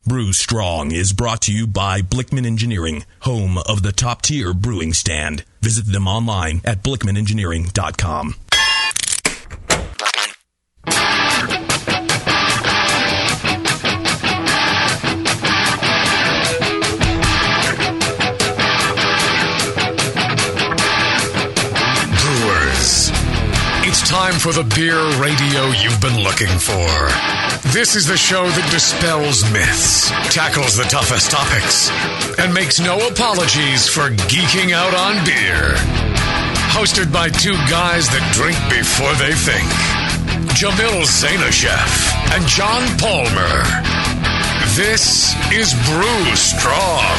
Brew Strong is brought to you by Blickman Engineering, home of the top-tier brewing stand. Visit them online at blickmanengineering.com. Brewers, it's time for the beer radio you've been looking for. This is the show that dispels myths, tackles the toughest topics, and makes no apologies for geeking out on beer. Hosted by two guys that drink before they think, Jamil Zainashev and John Palmer. This is Brew Strong.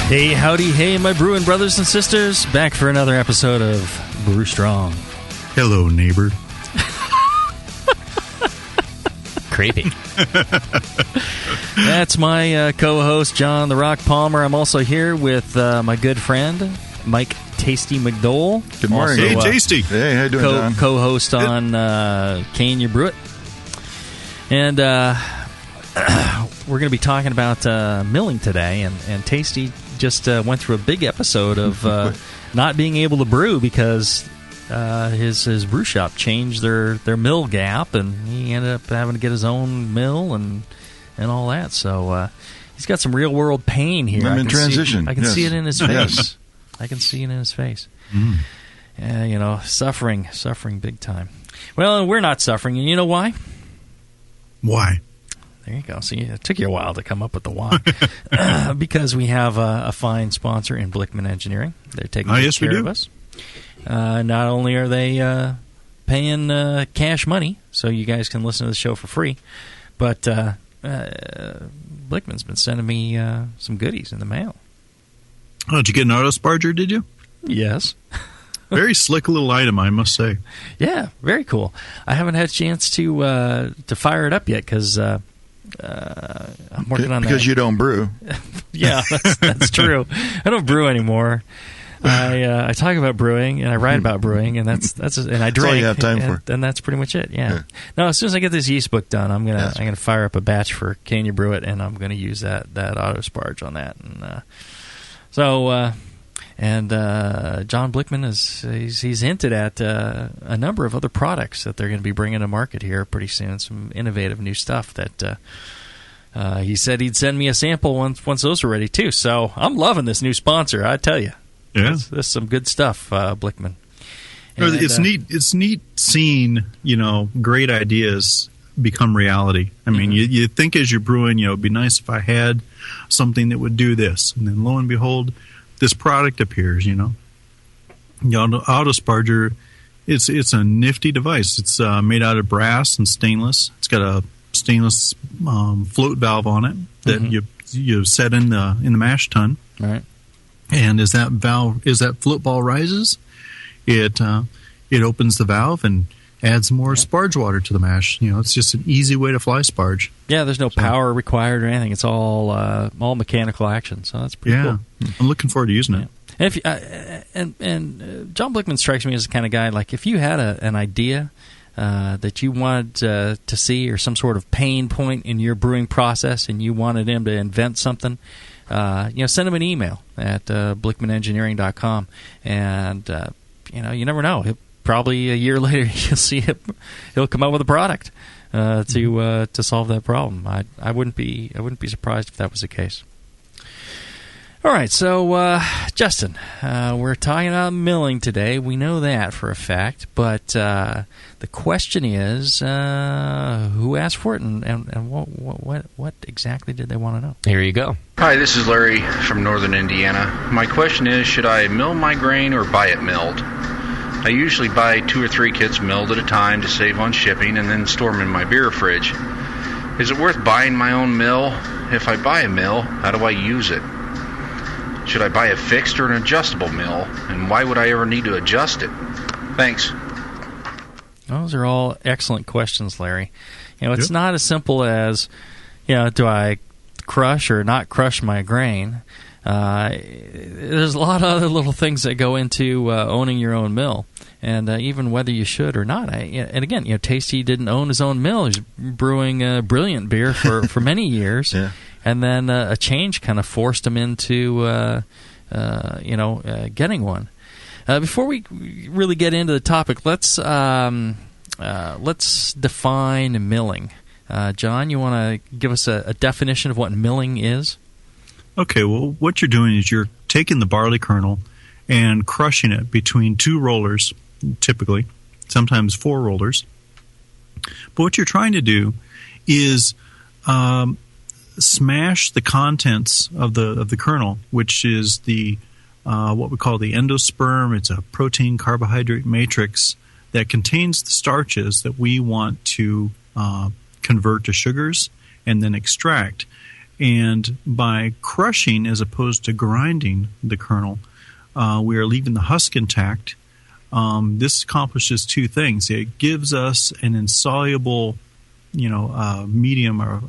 Hey, howdy, hey, my brewing brothers and sisters. Back for another episode of Brew Strong. Hello, neighbor. Creepy. That's my co-host, John the Rock Palmer. I'm also here with my good friend, Mike Tasty McDole. Good morning. Also, hey, Tasty. Hey, how you doing, John? Co-host on Can You Brew It? And we're going to be talking about milling today, and Tasty just went through a big episode of not being able to brew because his brew shop changed their mill gap, and he ended up having to get his own mill and all that. So he's got some real world pain here. I'm in transition. I can see it in his face. Yes. I can see it in his face. Suffering big time. Well, we're not suffering, and you know why? Why? There you go. See, it took you a while to come up with the why. Because we have a fine sponsor in Blickman Engineering. They're taking care of us. Not only are they paying cash money, so you guys can listen to the show for free, but Blickman's been sending me some goodies in the mail. Oh, did you get an auto-sparger, did you? Yes. Very slick little item, I must say. Yeah, very cool. I haven't had a chance to fire it up yet because I'm working on that. Because you don't brew. Yeah, that's true. I don't brew anymore. I talk about brewing and I write about brewing, and that's and I drink. That's all you have time for. And that's pretty much it. Yeah. No, as soon as I get this yeast book done, I'm gonna fire up a batch for Can You Brew It, and I'm gonna use that auto sparge on that, and John Blickman he's hinted at a number of other products that they're going to be bringing to market here pretty soon. Some innovative new stuff that he said he'd send me a sample once those were ready too. So I'm loving this new sponsor, I tell you. Yeah, this is some good stuff, Blickman. And, it's neat. It's neat seeing great ideas become reality. I mean, you think as you're brewing, it'd be nice if I had something that would do this, and then lo and behold, this product appears. The Autosparger, it's a nifty device. It's made out of brass and stainless. It's got a stainless float valve on it that you set in the mash tun. Right. And as that float ball rises, it opens the valve and adds more sparge water to the mash. It's just an easy way to fly sparge. Yeah, there's no power required or anything. It's all mechanical action. So that's pretty cool. I'm looking forward to using it. And if John Blickman strikes me as the kind of guy, like if you had an idea that you wanted to see, or some sort of pain point in your brewing process, and you wanted him to invent something, send him an email at blickmanengineering.com, and you never know. Probably a year later, you'll see he'll come up with a product to solve that problem. I wouldn't be surprised if that was the case. All right, so Justin, we're talking about milling today. We know that for a fact, but the question is, who asked for it, and what exactly did they want to know? Here you go. Hi, this is Larry from Northern Indiana. My question is, should I mill my grain or buy it milled? I usually buy 2 or 3 kits milled at a time to save on shipping, and then store them in my beer fridge. Is it worth buying my own mill? If I buy a mill, how do I use it? Should I buy a fixed or an adjustable mill? And why would I ever need to adjust it? Thanks. Those are all excellent questions, Larry. It's not as simple as, do I crush or not crush my grain? There's a lot of other little things that go into owning your own mill, and even whether you should or not. And again, Tasty didn't own his own mill. He's brewing brilliant beer for many years, Yeah. And then a change kind of forced him into getting one. Before we really get into the topic, let's define milling. John, you want to give us a definition of what milling is? Okay, well, what you're doing is you're taking the barley kernel and crushing it between two rollers, typically, sometimes four rollers. But what you're trying to do is smash the contents of the kernel, which is the what we call the endosperm. It's a protein carbohydrate matrix that contains the starches that we want to convert to sugars and then extract. And by crushing as opposed to grinding the kernel, we are leaving the husk intact. This accomplishes two things. It gives us an insoluble, medium or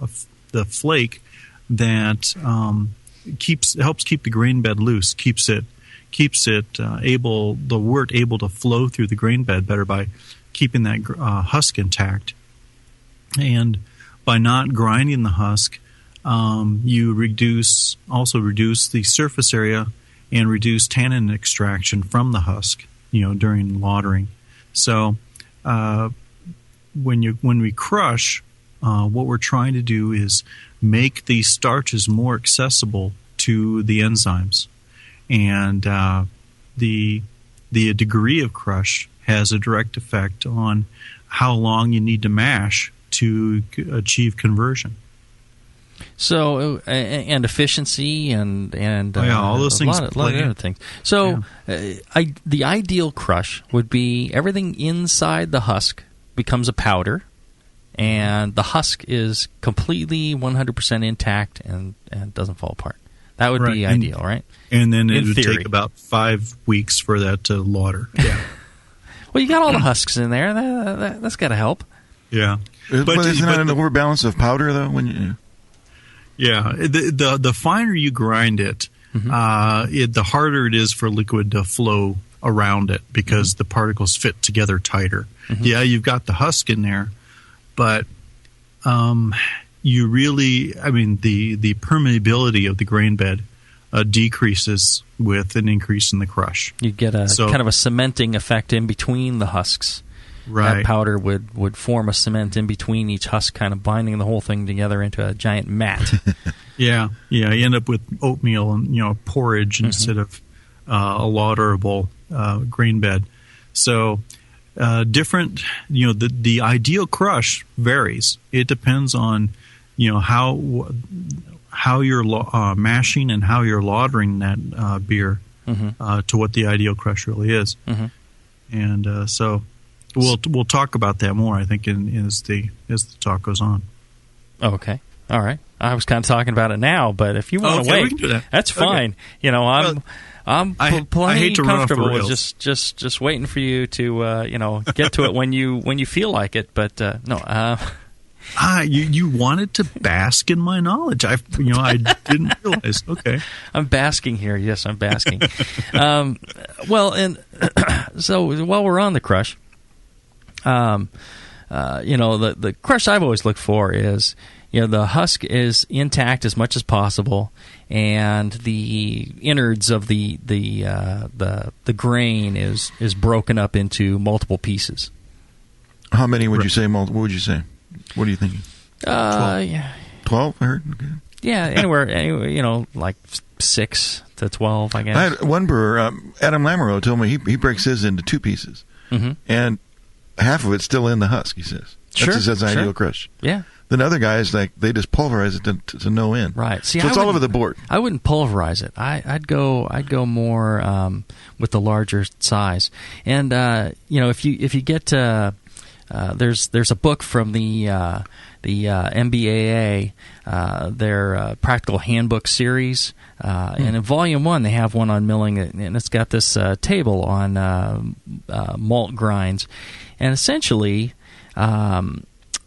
the flake that helps keep the grain bed loose, keeps it able to flow through the grain bed better by keeping that husk intact. And by not grinding the husk, you reduce the surface area and reduce tannin extraction from the husk, during lautering. So when we crush, what we're trying to do is make these starches more accessible to the enzymes, and the degree of crush has a direct effect on how long you need to mash to achieve conversion. So and efficiency and all those things, a lot of other things. So the ideal crush would be everything inside the husk becomes a powder, and the husk is completely 100% intact and doesn't fall apart. That would be ideal, right? And then it would take about 5 weeks for that to lauter. Yeah. Well, you got all the husks in there. That's got to help. Yeah. But isn't that an overbalance of powder, though? Yeah. The finer you grind it, the harder it is for liquid to flow around it because the particles fit together tighter. Yeah, you've got the husk in there, but you really, the permeability of the grain bed decreases with an increase in the crush. You get kind of a cementing effect in between the husks. Right. That powder would form a cement in between each husk, kind of binding the whole thing together into a giant mat. Yeah. You end up with oatmeal and porridge instead of a lauterable grain bed. So different. The ideal crush varies. It depends on how you're mashing and how you're lautering that beer to what the ideal crush really is. And so. We'll talk about that more, I think, as the talk goes on. Okay, all right. I was kind of talking about it now, but if you want to wait, we can do that. That's fine. Okay. I'm plenty comfortable with just waiting for you to get to it when you feel like it. But no. You wanted to bask in my knowledge. I didn't realize. Okay, I'm basking here. Yes, I'm basking. Well, and so while we're on the crush. The crush I've always looked for is, the husk is intact as much as possible, and the innards of the grain is broken up into multiple pieces. How many would you say? What would you say? What are you thinking? 12. 12, I heard? Okay. Yeah, anywhere, like 6 to 12, I guess. I had one brewer, Adam Lamoureux, told me he breaks his into 2 pieces. And half of it's still in the husk, he says. That's his ideal crush. Yeah. Then other guys, they just pulverize it to no end. Right. See, so it's all over the board. I wouldn't pulverize it. I'd go more with the larger size. And if you get there's a book from the MBAA, their practical handbook series, and in volume 1 they have one on milling, and it's got this table on malt grinds, and essentially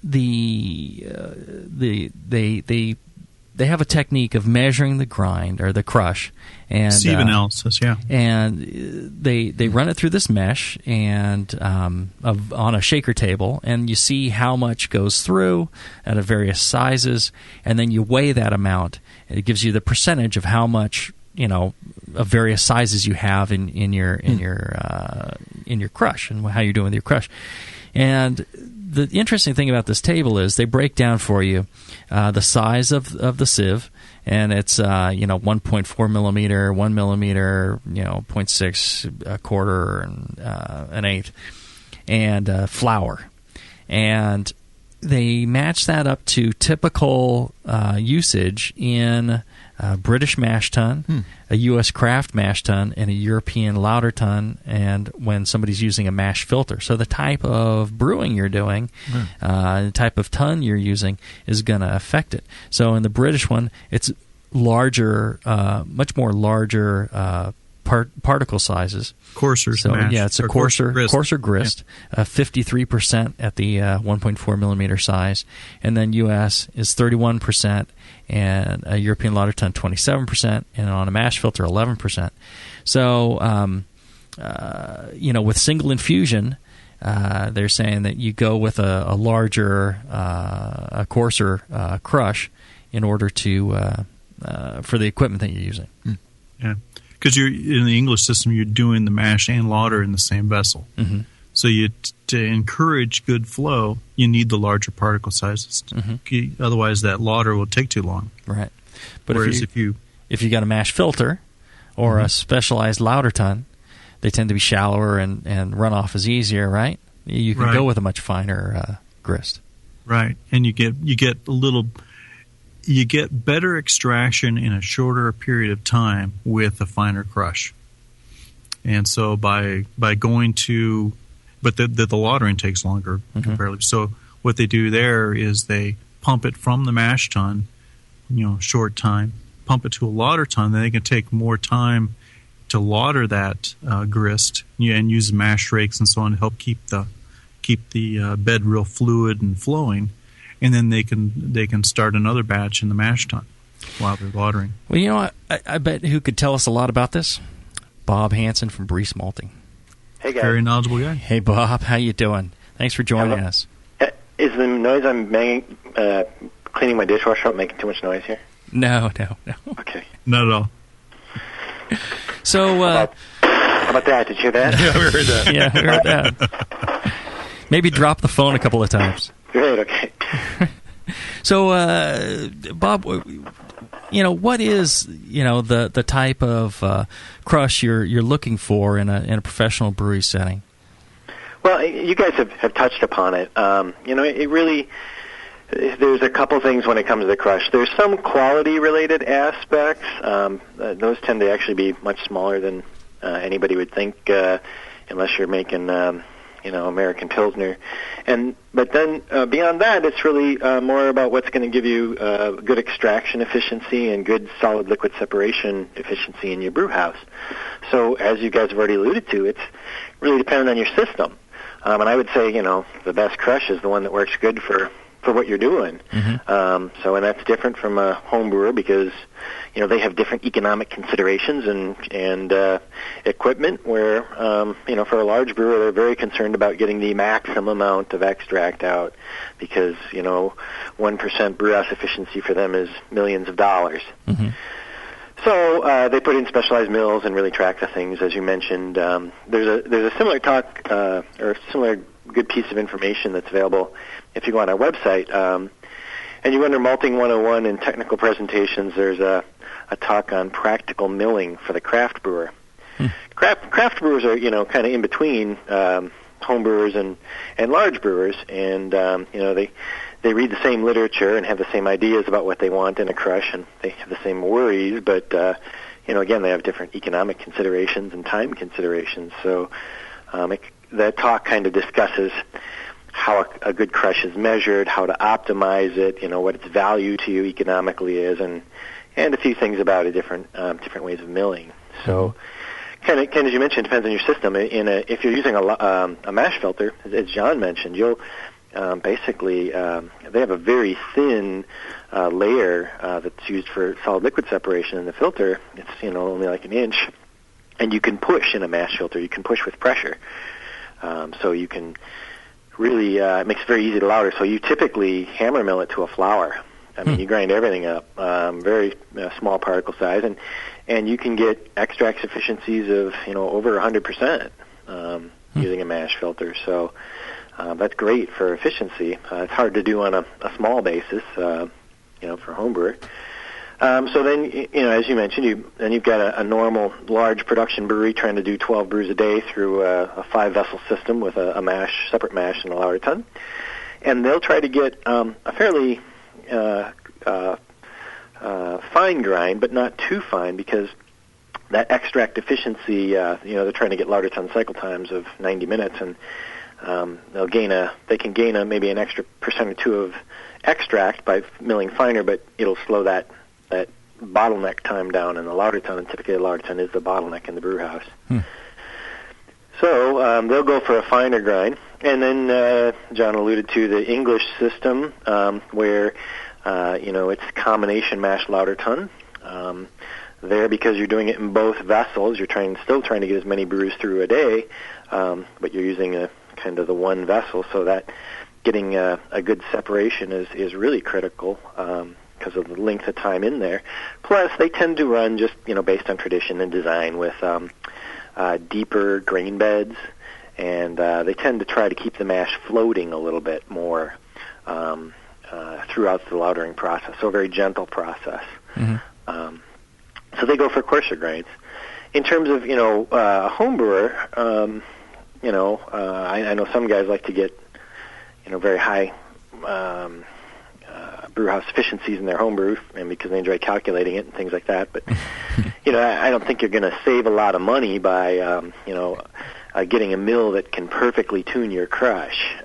they they have a technique of measuring the grind or the crush, and sieve analysis, yeah. And they run it through this mesh and on a shaker table, and you see how much goes through at various sizes, and then you weigh that amount. It gives you the percentage of how much, of various sizes you have in your crush and how you're doing with your crush. And the interesting thing about this table is they break down for you the size of the sieve, and it's 1.4 millimeter, 1 millimeter, 0.6, a quarter, and an eighth, and flour, and they match that up to typical usage in a British mash tun, a U.S. craft mash tun, and a European lauter tun, and when somebody's using a mash filter. So the type of brewing you're doing, the type of tun you're using is going to affect it. So in the British one, it's larger, much more larger particle sizes. Coarser so mash. Yeah, it's a coarser grist, 53% at the 1.4 millimeter size, and then U.S. is 31%, and a European lauter tun 27%, and on a mash filter 11%. So, with single infusion, they're saying that you go with a larger, a coarser crush in order to for the equipment that you're using. Yeah. Because you're in the English system, you're doing the mash and lauter in the same vessel. Mm-hmm. So to encourage good flow, you need the larger particle sizes. Mm-hmm. Otherwise, that lauter will take too long. Right. But whereas if you got a mash filter or a specialized lauter tun, they tend to be shallower and runoff is easier. Right. You can go with a much finer grist. Right, and you get better extraction in a shorter period of time with a finer crush. And so by going to, but the lautering takes longer comparatively. So what they do there is they pump it from the mash tun, short time, pump it to a lauter tun, then they can take more time to lauter that grist and use mash rakes and so on to help keep the bed real fluid and flowing. And then they can start another batch in the mash tun while they're lautering. Well, I bet who could tell us a lot about this? Bob Hansen from Breiss Malting. Hey, guys. Very knowledgeable guy. Hey, Bob. How you doing? Thanks for joining us. Is the noise I'm making, cleaning my dishwasher up, making too much noise here? No. Okay. Not at all. So, how about that? Did you hear that? Yeah, we heard that. Yeah, we heard that. Maybe drop the phone a couple of times. Great, okay. So, Bob, what is the type of crush you're looking for in a professional brewery setting? Well, you guys have touched upon it. It really, there's a couple things when it comes to the crush. There's some quality-related aspects. Those tend to actually be much smaller than anybody would think, unless you're making American Pilsner. But then beyond that, it's really more about what's going to give you good extraction efficiency and good solid liquid separation efficiency in your brew house. So as you guys have already alluded to, it's really dependent on your system. And I would say, the best crush is the one that works good for what you're doing. Mm-hmm. And that's different from a home brewer because, they have different economic considerations and equipment where, for a large brewer, they're very concerned about getting the maximum amount of extract out because, 1% brew house efficiency for them is millions of dollars. Mm-hmm. So they put in specialized mills and really track the things, as you mentioned. There's a similar talk or a similar good piece of information that's available if you go on our website. And you go under Malting 101 in technical presentations, there's a talk on practical milling for the craft brewer. Craft brewers are, kind of in between home brewers and large brewers, and, they read the same literature and have the same ideas about what they want in a crush, and they have the same worries, but, again, they have different economic considerations and time considerations. So that talk kind of discusses how a good crush is measured, how to optimize it, what its value to you economically is, and a few things about different ways of milling. So, kind of as you mentioned, it depends on your system. If you're using a mash filter, as John mentioned, you'll basically they have a very thin layer that's used for solid liquid separation in the filter. It's only like an inch, and you can push in a mash filter. You can push with pressure, so you can really it makes it very easy to lauter. So you typically hammer mill it to a flour. I mean, you grind everything up, very small particle size, and you can get extract efficiencies of over 100% using a mash filter. So that's great for efficiency. It's hard to do on a small basis, for homebrewer. So then, as you mentioned, you've got a normal large production brewery trying to do 12 brews a day through a 5-vessel system with a separate mash and a lauter tun, and they'll try to get a fairly fine grind, but not too fine, because that extract efficiency, they're trying to get lauter tun cycle times of 90 minutes, and they can gain maybe an extra percent or two of extract by milling finer, but it'll slow that bottleneck time down in the lauter tun, and typically the lauter tun is the bottleneck in the brew house. So they'll go for a finer grind. And then John alluded to the English system, where it's combination mash lauter tun. There, because you're doing it in both vessels, you're still trying to get as many brews through a day, but you're using the one vessel, so that getting a good separation is really critical because of the length of time in there. Plus, they tend to run just based on tradition and design with deeper grain beds, and they tend to try to keep the mash floating a little bit more throughout the lautering process. So a very gentle process. So they go for coarser grinds. In terms of a home brewer, I know some guys like to get very high brew house efficiencies in their home brew, and because they enjoy calculating it and things like that. But I don't think you're going to save a lot of money by getting a mill that can perfectly tune your crush,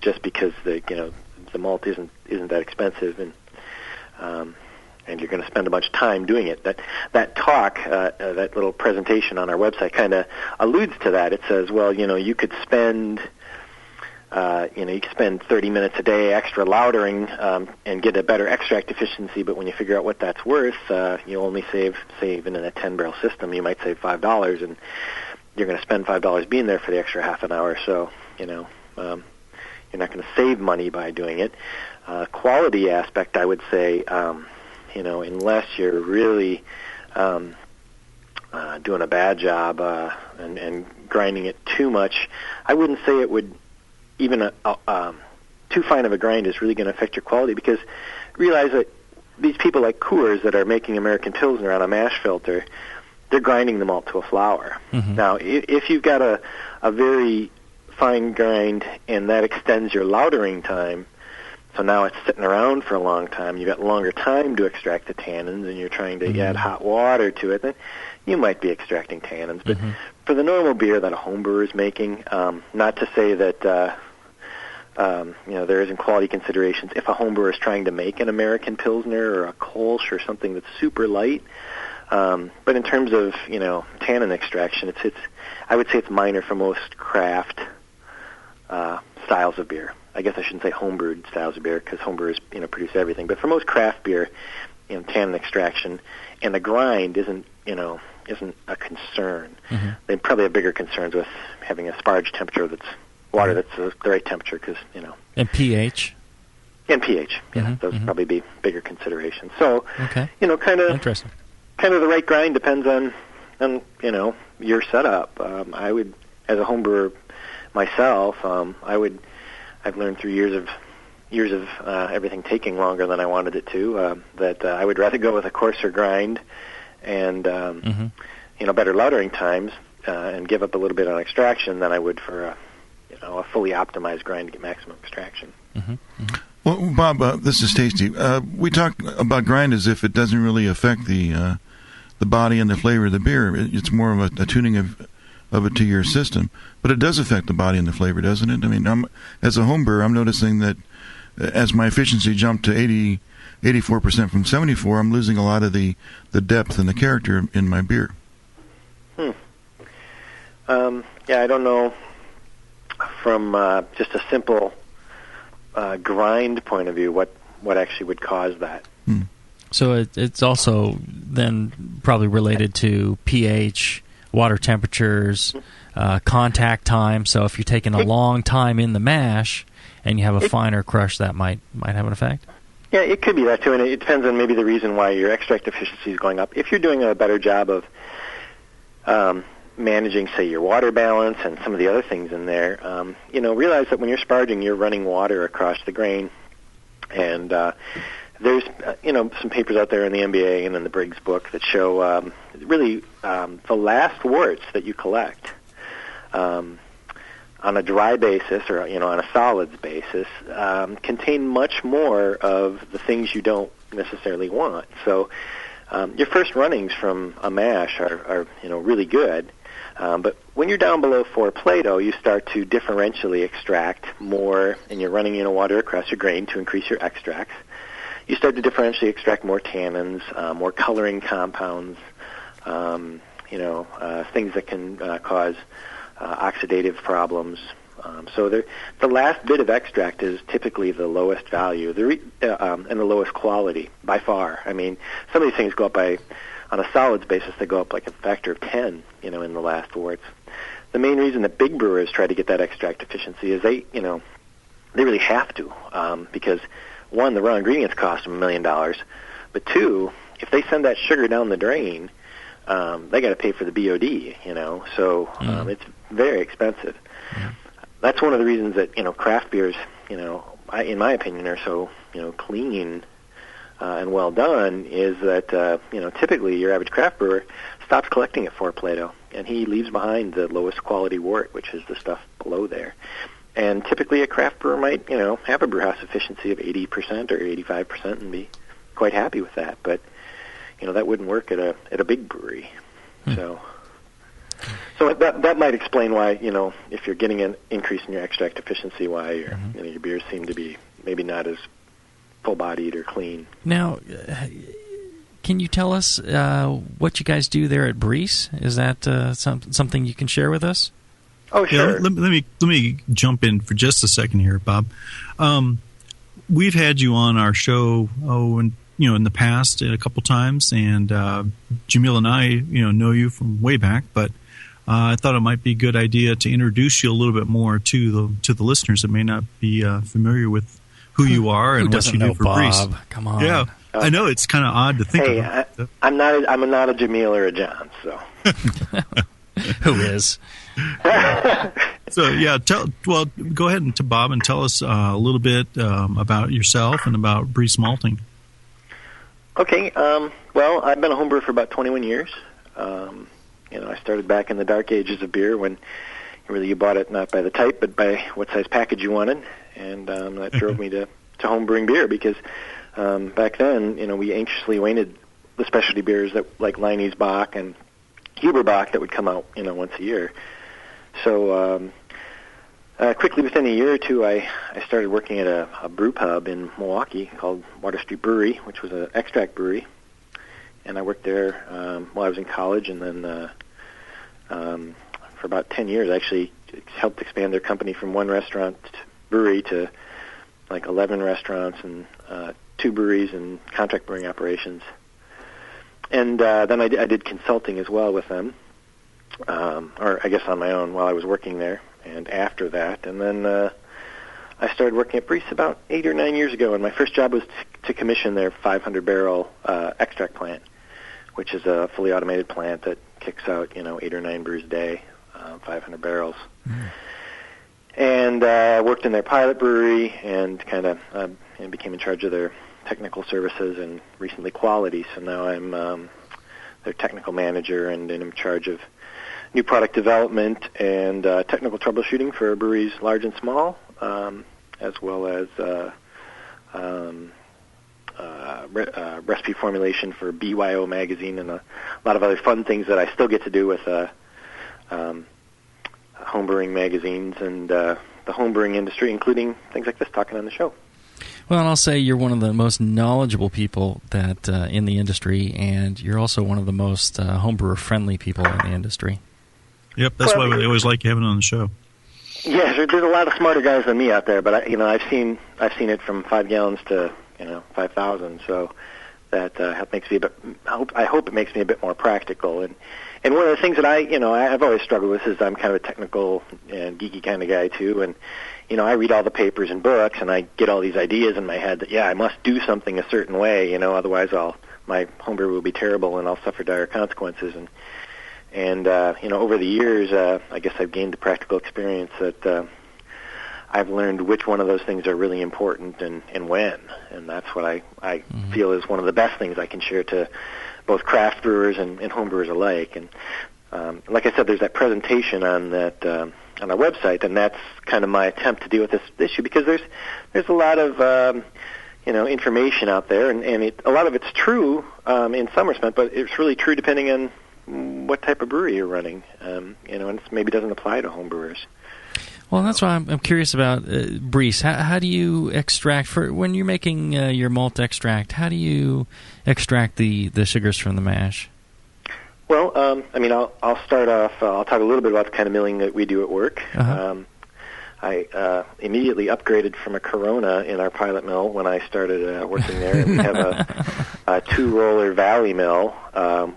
just because the malt isn't that expensive, and you're going to spend a bunch of time doing it. That talk, that little presentation on our website, kind of alludes to that. It says, well, you could spend 30 minutes a day extra lautering and get a better extract efficiency, but when you figure out what that's worth, you only save, say, even in a 10-barrel system, you might save $5, and you're going to spend $5 being there for the extra half an hour. So, you're not going to save money by doing it. Quality aspect, I would say, unless you're really doing a bad job and grinding it too much, I wouldn't say it would even too fine of a grind is really going to affect your quality, because realize that these people like Coors that are making American Pilsner on a mash filter, they're grinding the malt to a flour. Now, if you've got a very fine grind and that extends your lautering time, so now it's sitting around for a long time, you've got longer time to extract the tannins, and you're trying to add hot water to it, then you might be extracting tannins. But for the normal beer that a home brewer is making, not to say that there isn't quality considerations. If a home brewer is trying to make an American Pilsner or a Kolsch or something that's super light, but in terms of tannin extraction, it's I would say it's minor for most craft styles of beer. I guess I shouldn't say homebrewed styles of beer, because homebrewers produce everything. But for most craft beer, tannin extraction and the grind isn't a concern. They probably have bigger concerns with having a sparge temperature that's water that's the right temperature, because and pH. And pH, those would probably be bigger considerations. So kind of interesting. Kind of the right grind depends on your setup. I would, as a homebrewer myself, I've learned through years of everything taking longer than I wanted it to, that I would rather go with a coarser grind and better lautering times and give up a little bit on extraction than I would for a fully optimized grind to get maximum extraction. Well, Bob, this is Tasty. We talk about grind as if it doesn't really affect the body and the flavor of the beer. It's more of a tuning of it to your system, but it does affect the body and the flavor, doesn't it? I mean, as a home brewer, I'm noticing that as my efficiency jumped to 84% from 74, I'm losing a lot of the depth and the character in my beer. I don't know from just a simple grind point of view, what actually would cause that. So it's also then probably related to pH, water temperatures, contact time. So if you're taking a long time in the mash and you have a finer crush, that might have an effect? Yeah, it could be that too, and it depends on maybe the reason why your extract efficiency is going up. If you're doing a better job of managing, say, your water balance and some of the other things in there, realize that when you're sparging, you're running water across the grain, and there's some papers out there in the MBA and in the Briggs book that show really the last worts that you collect on a dry basis or on a solids basis contain much more of the things you don't necessarily want. So your first runnings from a mash are really good, but when you're down below 4 Plato, you start to differentially extract more, and you're running water across your grain to increase your extracts. You start to differentially extract more tannins, more coloring compounds, things that can cause oxidative problems. So the last bit of extract is typically the lowest value and the lowest quality by far. I mean, some of these things go up on a solids basis, they go up like a factor of 10, in the last worts. The main reason that big brewers try to get that extract efficiency is they really have to, because one, the raw ingredients cost them $1 million, but two, if they send that sugar down the drain, they got to pay for the BOD, so it's very expensive. Yeah. That's one of the reasons that craft beers, in my opinion, are so clean and well done. Is that typically your average craft brewer stops collecting at 4 Plato, and he leaves behind the lowest quality wort, which is the stuff below there. And typically a craft brewer might, have a brew house efficiency of 80% or 85% and be quite happy with that. But, that wouldn't work at a big brewery. So that might explain why, if you're getting an increase in your extract efficiency, why your beers seem to be maybe not as full-bodied or clean. Now, can you tell us what you guys do there at Breiss? Is that something you can share with us? Oh, sure. Yeah, let me jump in for just a second here, Bob. We've had you on our show, in the past a couple times, and Jamil and I, know you from way back. But I thought it might be a good idea to introduce you a little bit more to the listeners that may not be familiar with who you are and what you do for Breiss. Come on. Yeah, I know it's kind of odd to think about. I'm not a Jamil or a John, so. Who is? So yeah, go ahead and Bob and tell us a little bit about yourself and about Breiss Malting. Okay. Well, I've been a homebrewer for about 21 years. I started back in the dark ages of beer when really you bought it not by the type but by what size package you wanted, and that drove me to homebrewing beer because back then we anxiously awaited the specialty beers that like Liney's Bock and Huber Bock that would come out, once a year. So quickly within a year or two, I started working at a brew pub in Milwaukee called Water Street Brewery, which was an extract brewery. And I worked there while I was in college, and then for about 10 years, I actually helped expand their company from one restaurant brewery to like 11 restaurants and 2 breweries and contract brewing operations. And then I did consulting as well with them, or I guess on my own while I was working there and after that. And then I started working at Breiss about 8 or 9 years ago, and my first job was to commission their 500-barrel extract plant, which is a fully automated plant that kicks out 8 or 9 brews a day, 500 barrels. And I worked in their pilot brewery and kind of became in charge of their technical services and recently quality. So now I'm their technical manager and in charge of new product development and technical troubleshooting for breweries large and small, as well as recipe formulation for BYO magazine and a lot of other fun things that I still get to do with homebrewing magazines and the homebrewing industry, including things like this, talking on the show. Well, and I'll say you're one of the most knowledgeable people that in the industry, and you're also one of the most homebrewer-friendly people in the industry. Yep, that's why we always like having on the show. Yeah, there's a lot of smarter guys than me out there, but I've seen it from 5 gallons to 5,000. So that makes me I hope it makes me a bit more practical. And one of the things that I've always struggled with is I'm kind of a technical and geeky kind of guy too, and I read all the papers and books, and I get all these ideas in my head that I must do something a certain way, otherwise my homebrew will be terrible and I'll suffer dire consequences. And over the years, I guess I've gained the practical experience that I've learned which one of those things are really important and when, and that's what I feel is one of the best things I can share to both craft brewers and homebrewers alike. And like I said, there's that presentation on our website, and that's kind of my attempt to deal with this issue, because there's a lot of information out there, and a lot of it's true in some respect, but it's really true depending on what type of brewery you're running, and it maybe doesn't apply to homebrewers. Well, that's why I'm curious about Breiss. How do you extract, when you're making your malt extract, how do you extract the sugars from the mash? Well, I'll start off, I'll talk a little bit about the kind of milling that we do at work. Uh-huh. I immediately upgraded from a Corona in our pilot mill when I started working there. We have a 2-roller valley mill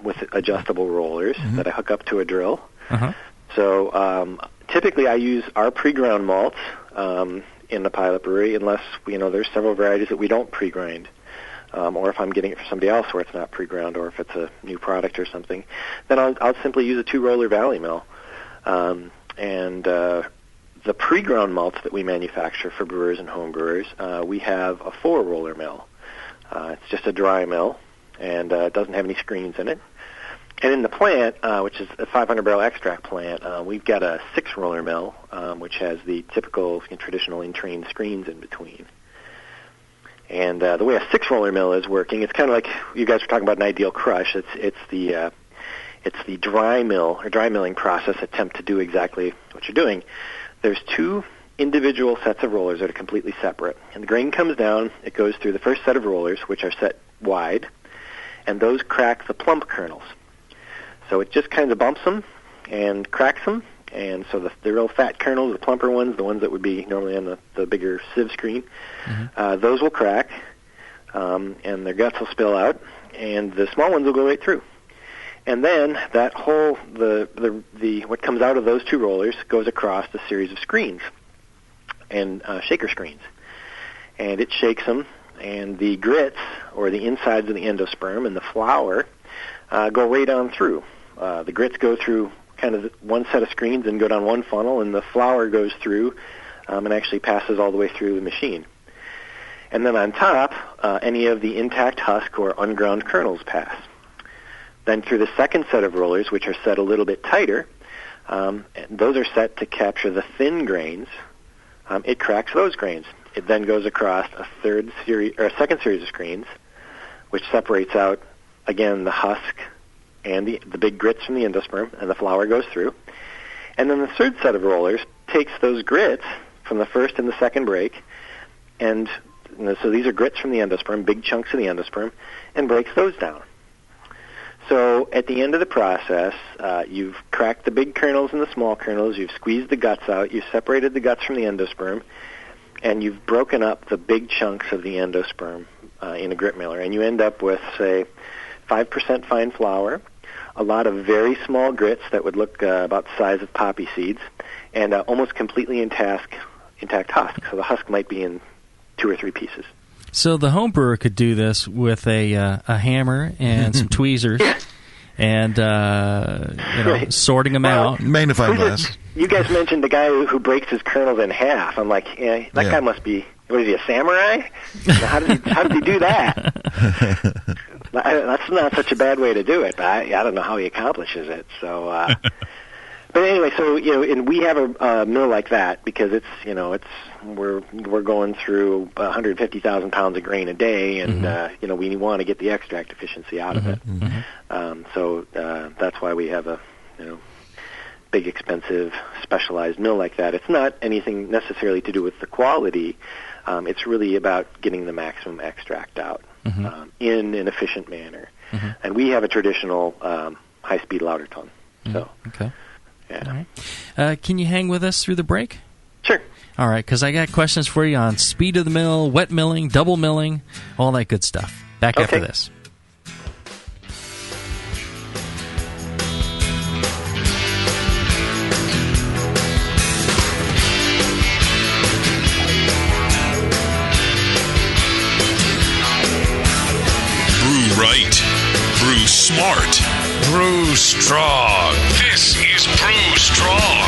with adjustable rollers that I hook up to a drill. Uh-huh. So typically I use our pre-ground malts in the pilot brewery, unless there's several varieties that we don't pre-grind. Or if I'm getting it from somebody else where it's not pre-ground, or if it's a new product or something, then I'll simply use a 2-roller valley mill. The pre-ground malts that we manufacture for brewers and home brewers, we have a 4-roller mill. It's just a dry mill, and it doesn't have any screens in it. And in the plant, which is a 500-barrel extract plant, we've got a 6-roller mill, which has the typical traditional in-train screens in between. And the way a 6-roller mill is working, it's kind of like you guys were talking about an ideal crush. It's the dry mill or dry milling process attempt to do exactly what you're doing. There's 2 individual sets of rollers that are completely separate. And the grain comes down, it goes through the first set of rollers, which are set wide, and those crack the plump kernels. So it just kind of bumps them and cracks them, and so the real fat kernels, the plumper ones, the ones that would be normally on the bigger sieve screen, those will crack, and their guts will spill out, and the small ones will go right through. And then that whole what comes out of those 2 rollers goes across a series of screens, and shaker screens, and it shakes them, and the grits, or the insides of the endosperm, and the flour go right on through. The grits go through kind of one set of screens and go down one funnel, and the flour goes through and actually passes all the way through the machine. And then on top, any of the intact husk or unground kernels pass. Then through the second set of rollers, which are set a little bit tighter, those are set to capture the thin grains. It cracks those grains. It then goes across a second series of screens, which separates out, again, the husk and the big grits from the endosperm, and the flour goes through. And then the third set of rollers takes those grits from the first and the second break, and so these are grits from the endosperm, big chunks of the endosperm, and breaks those down. So at the end of the process, you've cracked the big kernels and the small kernels, you've squeezed the guts out, you've separated the guts from the endosperm, and you've broken up the big chunks of the endosperm in a grit miller, and you end up with, say, 5% fine flour, a lot of very small grits that would look about the size of poppy seeds, and almost completely intact husk. So the husk might be in 2 or 3 pieces. So the home brewer could do this with a hammer and some tweezers, and right. Sorting them out. Magnifying glass. You guys mentioned the guy who breaks his kernels in half. I'm like, that guy must be. What is he, a samurai? How did he do that? That's not such a bad way to do it, but I don't know how he accomplishes it. So, but anyway, so and we have a mill like that because we're going through 150,000 pounds of grain a day, and we want to get the extract efficiency out of it. So that's why we have a big, expensive, specialized mill like that. It's not anything necessarily to do with the quality. It's really about getting the maximum extract out in an efficient manner. And we have a traditional high-speed lauter tun. So, okay. Yeah. All right. Can you hang with us through the break? All right, because I got questions for you on speed of the mill, wet milling, double milling, all that good stuff. Back after this. Brew right. Brew smart. Brew strong. This is Brew Strong.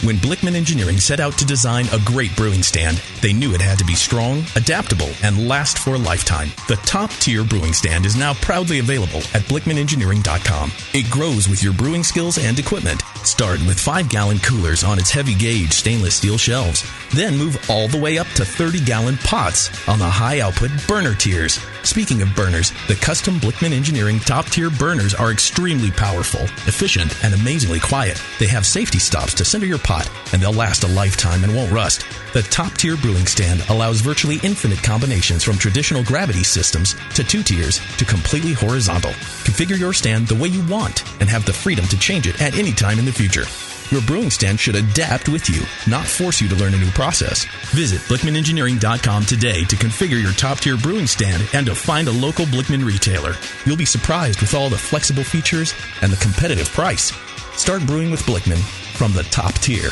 When Blickman Engineering set out to design a great brewing stand, they knew it had to be strong, adaptable, and last for a lifetime. The top-tier brewing stand is now proudly available at BlickmanEngineering.com. It grows with your brewing skills and equipment. Start with 5-gallon coolers on its heavy-gauge stainless steel shelves. Then move all the way up to 30-gallon pots on the high-output burner tiers. Speaking of burners, the custom Blickman Engineering top-tier burners are extremely powerful, efficient, and amazingly quiet. They have safety stops to center your pot, and they'll last a lifetime and won't rust. The top-tier brewing stand allows virtually infinite combinations from traditional gravity systems to 2 tiers to completely horizontal. Configure your stand the way you want and have the freedom to change it at any time in the future. Your brewing stand should adapt with you, not force you to learn a new process. Visit BlickmanEngineering.com today to configure your top-tier brewing stand and to find a local Blickman retailer. You'll be surprised with all the flexible features and the competitive price. Start brewing with Blickman from the top tier.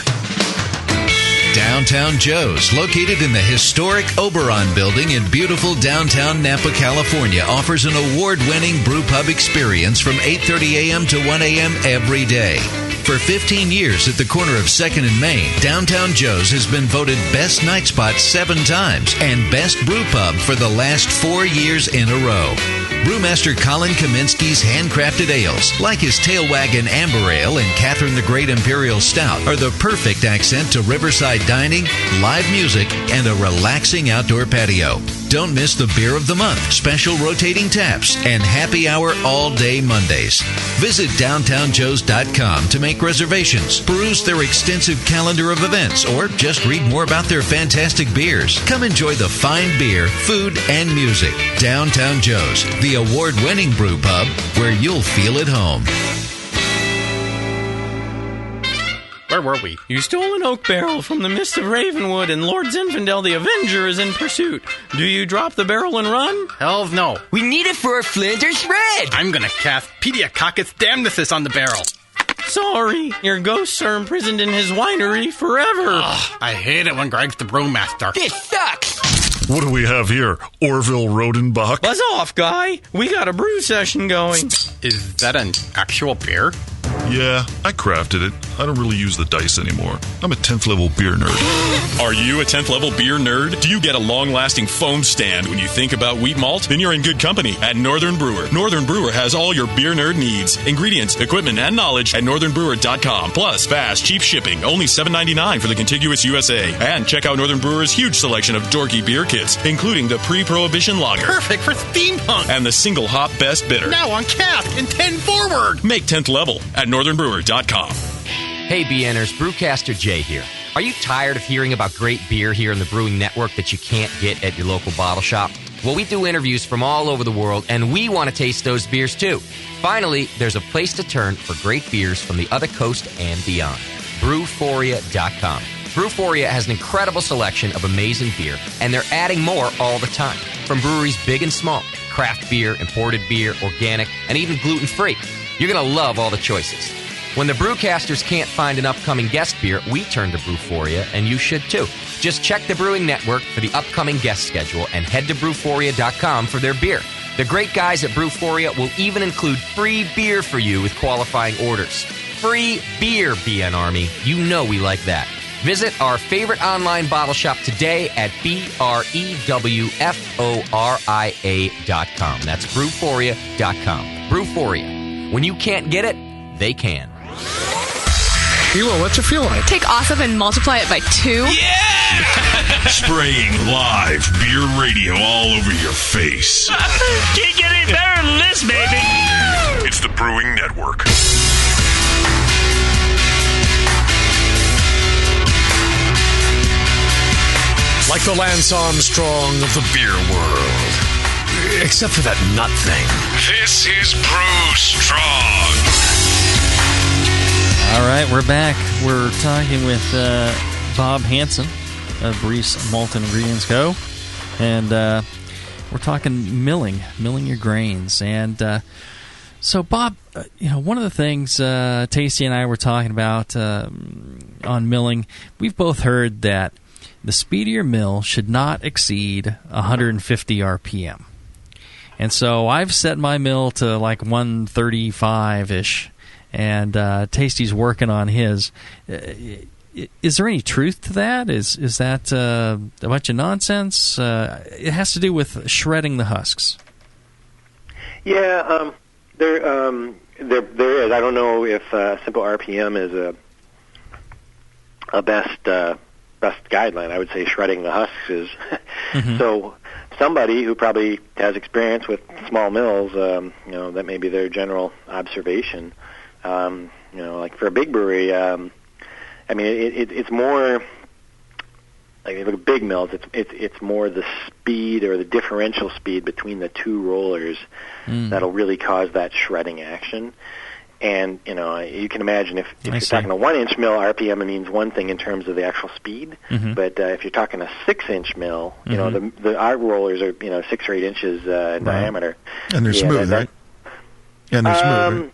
Downtown Joe's, located in the historic Oberon building in beautiful downtown Napa, California, offers an award-winning brew pub experience from 8:30 a.m. to 1 a.m. every day. For 15 years at the corner of 2nd and Main, Downtown Joe's has been voted Best Night Spot 7 times and Best Brew Pub for the last 4 years in a row. Brewmaster Colin Kaminsky's handcrafted ales, like his Tail Wagon Amber Ale and Catherine the Great Imperial Stout, are the perfect accent to riverside dining, live music, and a relaxing outdoor patio. Don't miss the Beer of the Month, special rotating taps, and happy hour all day Mondays. Visit downtownjoes.com to make reservations, peruse their extensive calendar of events, or just read more about their fantastic beers. Come enjoy the fine beer, food, and music. Downtown Joe's, the award-winning brew pub where you'll feel at home. Where were we? You stole an oak barrel from the mist of Ravenwood, and Lord Zinfandel the Avenger is in pursuit. Do you drop the barrel and run? Hell no. We need it for a Flinders Red. I'm gonna cast Pediococcus damnithus on the barrel. Sorry, your ghosts are imprisoned in his winery forever. Ugh, I hate it when Greg's the brewmaster. This sucks. What do we have here? Orville Rodenbach? Buzz off, guy. We got a brew session going. Is that an actual beer? Yeah, I crafted it. I don't really use the dice anymore. I'm a 10th level beer nerd. Are you a 10th level beer nerd? Do you get a long-lasting foam stand when you think about wheat malt? Then you're in good company at Northern Brewer. Northern Brewer has all your beer nerd needs, ingredients, equipment, and knowledge at northernbrewer.com. Plus, fast, cheap shipping, only $7.99 for the contiguous USA. And check out Northern Brewer's huge selection of dorky beer kits, including the pre-prohibition lager. Perfect for steampunk. And the single hop best bitter. Now on cask and 10 forward. Make 10th level at northernbrewer.com. Hey BNers, Brewcaster Jay here. Are you tired of hearing about great beer here in the Brewing Network that you can't get at your local bottle shop? Well, we do interviews from all over the world, and we want to taste those beers too. Finally, there's a place to turn for great beers from the other coast and beyond. Brewforia.com. Brewforia has an incredible selection of amazing beer, and they're adding more all the time. From breweries big and small, craft beer, imported beer, organic, and even gluten-free. You're going to love all the choices. When the Brewcasters can't find an upcoming guest beer, we turn to Brewforia, and you should too. Just check the Brewing Network for the upcoming guest schedule and head to Brewforia.com for their beer. The great guys at Brewforia will even include free beer for you with qualifying orders. Free beer, BN Army. You know we like that. Visit our favorite online bottle shop today at BREWFORIA.com. That's Brewforia.com. Brewforia. When you can't get it, they can. Hilo, what's it feel like? Take awesome and multiply it by 2. Yeah! Spraying live beer radio all over your face. Can't get any better than this, baby. It's the Brewing Network. Like the Lance Armstrong of the beer world. Except for that nut thing. This is Brew Strong. All right, we're back. We're talking with Bob Hansen of Breiss Malting Ingredients Co. And we're talking milling your grains. And so, Bob, one of the things Tasty and I were talking about on milling, we've both heard that the speed of your mill should not exceed 150 RPM. And so I've set my mill to like 135-ish, and Tasty's working on his. Is there any truth to that? Is that a bunch of nonsense? It has to do with shredding the husks. Yeah, there is. I don't know if simple RPM is a best guideline. I would say shredding the husks is. Mm-hmm. So somebody who probably has experience with small mills, that may be their general observation. Like for a big brewery, it's more. Like if you look at big mills, it's more the speed or the differential speed between the two rollers that'll really cause that shredding action. And, you can imagine if you're talking a 1-inch mill, RPM means one thing in terms of the actual speed. Mm-hmm. But if you're talking a 6-inch mill, our rollers are, 6 or 8 inches in diameter. And they're smooth, right? And they're smooth, right?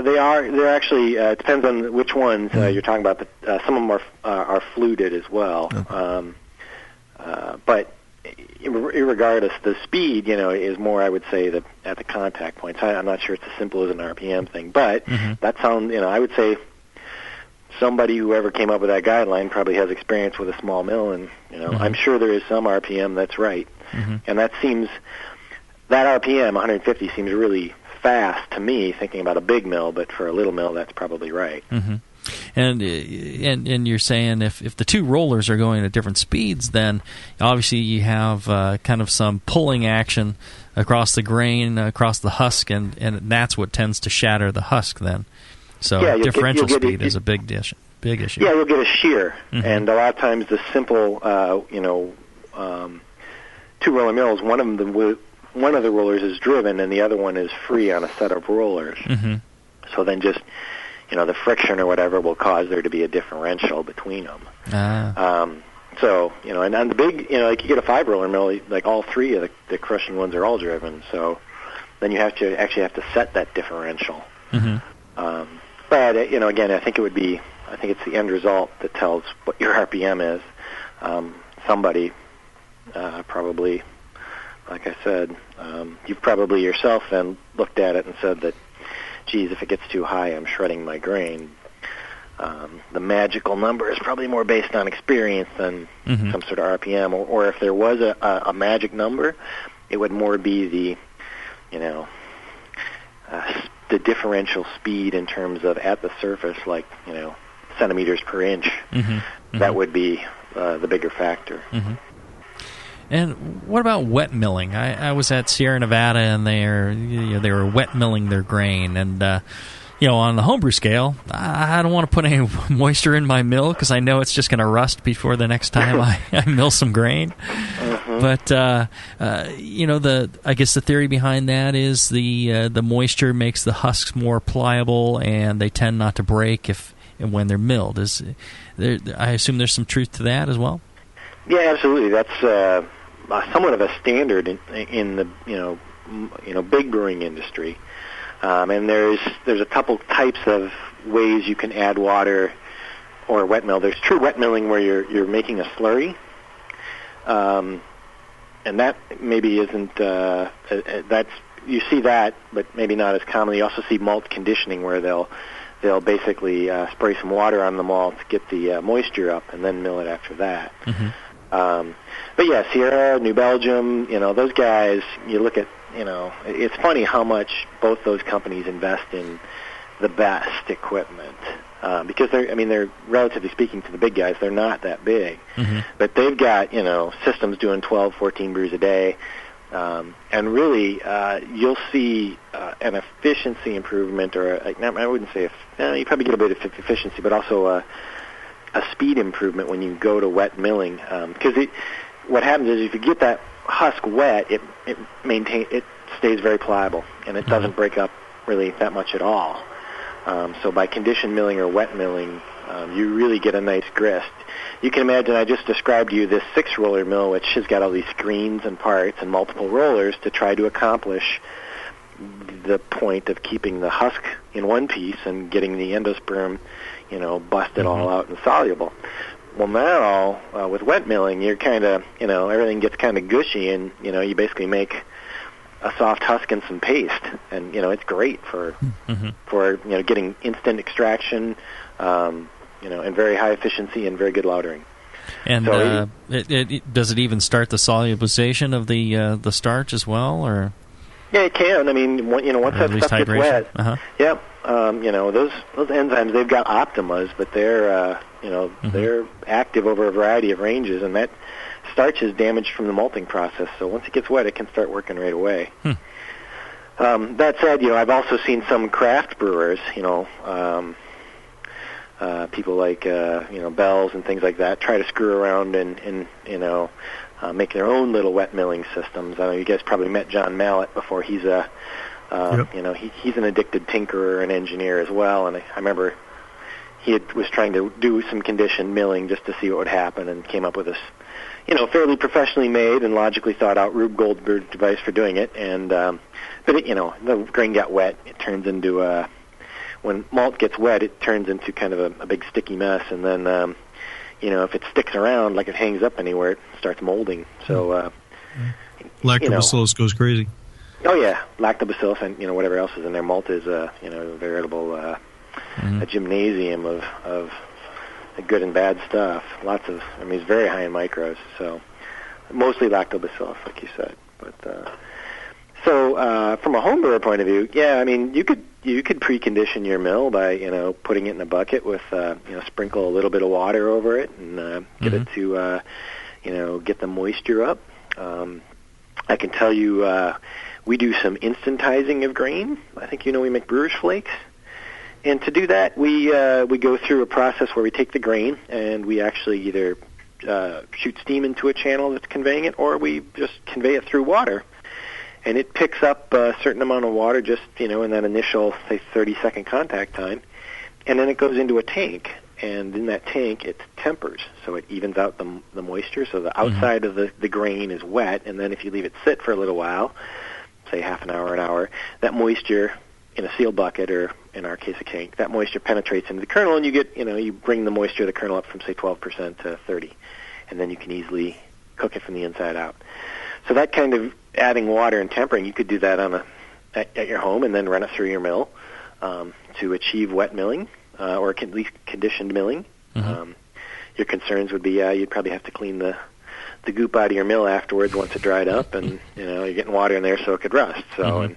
They're actually, it depends on which ones you're talking about, but some of them are fluted as well. Okay. But irregardless, the speed, is more, I would say, at the contact points. I'm not sure it's as simple as an RPM thing, but that sounds, I would say somebody who ever came up with that guideline probably has experience with a small mill, and, I'm sure there is some RPM that's right. Mm-hmm. And that RPM, 150, seems really fast to me, thinking about a big mill, but for a little mill, that's probably right. Mm-hmm. And you're saying if the two rollers are going at different speeds, then obviously you have kind of some pulling action across the grain, across the husk, and that's what tends to shatter the husk then. So differential speed is a big issue. Yeah, you'll get a shear, and a lot of times the simple, two-roller mills, one of the rollers is driven and the other one is free on a set of rollers. Mm-hmm. So then just the friction or whatever will cause there to be a differential between them. So, and on the big, like you get a 5-roller mill, like all three of the crushing ones are all driven. So then you have to set that differential. Mm-hmm. But, again, I think it's the end result that tells what your RPM is. Somebody probably, like I said, you've probably yourself then looked at it and said that, geez, if it gets too high, I'm shredding my grain. The magical number is probably more based on experience than some sort of RPM. Or if there was a magic number, it would more be the differential speed in terms of at the surface, like, centimeters per inch. Mm-hmm. That would be the bigger factor. Mm-hmm. And what about wet milling? I was at Sierra Nevada, and they were wet milling their grain. And, on the homebrew scale, I don't want to put any moisture in my mill because I know it's just going to rust before the next time I mill some grain. Mm-hmm. But, I guess the theory behind that is the moisture makes the husks more pliable, and they tend not to break when they're milled. I assume there's some truth to that as well? Yeah, absolutely. That's somewhat of a standard in the big brewing industry, and there's a couple types of ways you can add water or wet mill. There's true wet milling where you're making a slurry, and that maybe isn't you see that, but maybe not as commonly. You also see malt conditioning where they'll basically spray some water on the malt to get the moisture up and then mill it after that. Mm-hmm. But yeah, Sierra, New Belgium, those guys, you look at, it's funny how much both those companies invest in the best equipment. because they're relatively speaking to the big guys, they're not that big, but they've got systems doing 12, 14 brews a day, and really you'll see an efficiency improvement, or I wouldn't say you probably get a bit of efficiency, but also a speed improvement when you go to wet milling, because what happens is if you get that husk wet, it stays very pliable and it doesn't break up really that much at all. So by conditioned milling or wet milling, you really get a nice grist. You can imagine I just described to you this 6-roller mill, which has got all these screens and parts and multiple rollers to try to accomplish the point of keeping the husk in one piece and getting the endosperm, busted all out and soluble. Well, now with wet milling, you're kind of, everything gets kind of gushy, and you basically make a soft husk and some paste, and it's great for getting instant extraction, and very high efficiency and very good lautering. And so does it even start the solubilization of the starch as well, or? Yeah, it can. I mean, once that stuff gets wet, yep. Those enzymes, they've got optimas, but they're they're active over a variety of ranges, and that starch is damaged from the malting process. So once it gets wet, it can start working right away. That said, I've also seen some craft brewers, people like Bell's and things like that, try to screw around and make their own little wet milling systems. I know you guys probably met John Mallett before. He's he's an addicted tinkerer and engineer as well. And I remember he was trying to do some conditioned milling just to see what would happen, and came up with this, fairly professionally made and logically thought out Rube Goldberg device for doing it. And but the grain got wet. It turns into when malt gets wet, it turns into kind of a big sticky mess, and then if it sticks around, like it hangs up anywhere, it starts molding. So lactobacillus goes crazy. Oh yeah, lactobacillus and whatever else is in there. Malt is a veritable a gymnasium of good and bad stuff. Lots of, it's very high in micros. So mostly lactobacillus, like you said. But so from a home brewer point of view, yeah, you could precondition your mill by putting it in a bucket with sprinkle a little bit of water over it and get it to get the moisture up. I can tell you we do some instantizing of grain. I think we make brewer's flakes, and to do that we go through a process where we take the grain and we actually either shoot steam into a channel that's conveying it, or we just convey it through water. And it picks up a certain amount of water just, in that initial, say, 30-second contact time. And then it goes into a tank. And in that tank, it tempers. So it evens out the moisture. So the outside of the grain is wet. And then if you leave it sit for a little while, say half an hour, that moisture in a sealed bucket, or in our case a tank, that moisture penetrates into the kernel. And you get, you bring the moisture of the kernel up from, say, 12% to 30%. And then you can easily cook it from the inside out. So that kind of adding water and tempering, you could do that at your home and then run it through your mill to achieve wet milling or at least conditioned milling. Your concerns would be, you'd probably have to clean the goop out of your mill afterwards once it dried up, and you're getting water in there so it could rust. So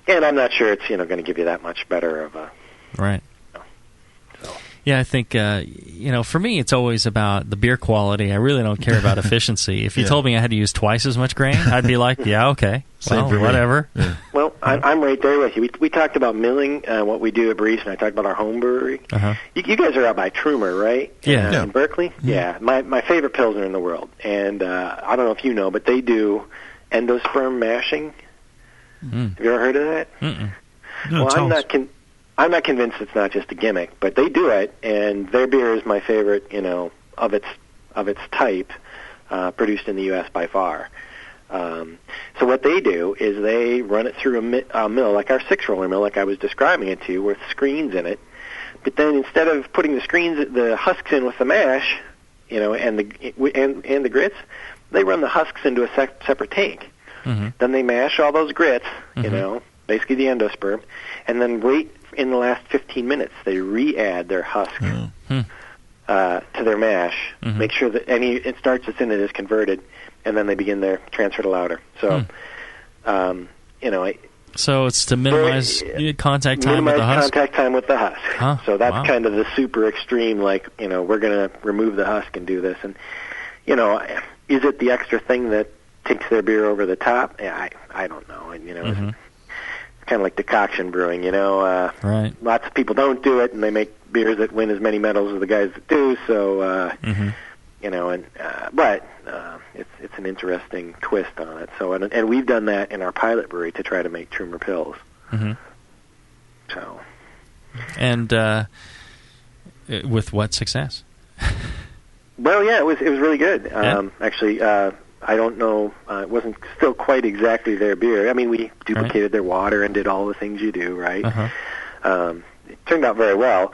and I'm not sure it's going to give you that much better of a right. Yeah, I think, for me, it's always about the beer quality. I really don't care about efficiency. If you told me I had to use twice as much grain, I'd be like, yeah, okay, well, whatever. Yeah. Well, I'm right there with you. We talked about milling, what we do at Breiss, and I talked about our home brewery. You guys are out by Trumer, right? Yeah. In Berkeley? Yeah. My favorite pilsner in the world. And I don't know if you know, but they do endosperm mashing. Have you ever heard of that? No, well, I'm not convinced it's not just a gimmick, but they do it, and their beer is my favorite, of its type, produced in the U.S. by far. So what they do is they run it through a mill, like our 6-roller mill, like I was describing it to you, with screens in it. But then instead of putting the husks in with the mash, and the grits, they run the husks into a separate tank. Then they mash all those grits, basically the endosperm, and then right in the last 15 minutes, they re-add their husk to their mash, make sure that any starch that's in it is converted, and then they begin their transfer to lauter. So, So it's to minimize contact time with the husk? Contact time with the husk. Huh? So that's Wow. kind of the super extreme, like, we're going to remove the husk and do this. And, is it the extra thing that takes their beer over the top? Yeah, I don't know. And, Mm-hmm. it's kind of like decoction brewing, Right. Lots of people don't do it, and they make beers that win as many medals as the guys that do, so, but it's an interesting twist on it. So, and we've done that in our pilot brewery to try to make Trumer Pills. Mm-hmm. So, and with what success? Well, yeah, it was really good. Yeah. Actually, I don't know. It wasn't still quite exactly their beer. I mean, we duplicated their water and did all the things you do, right? Uh-huh. It turned out very well.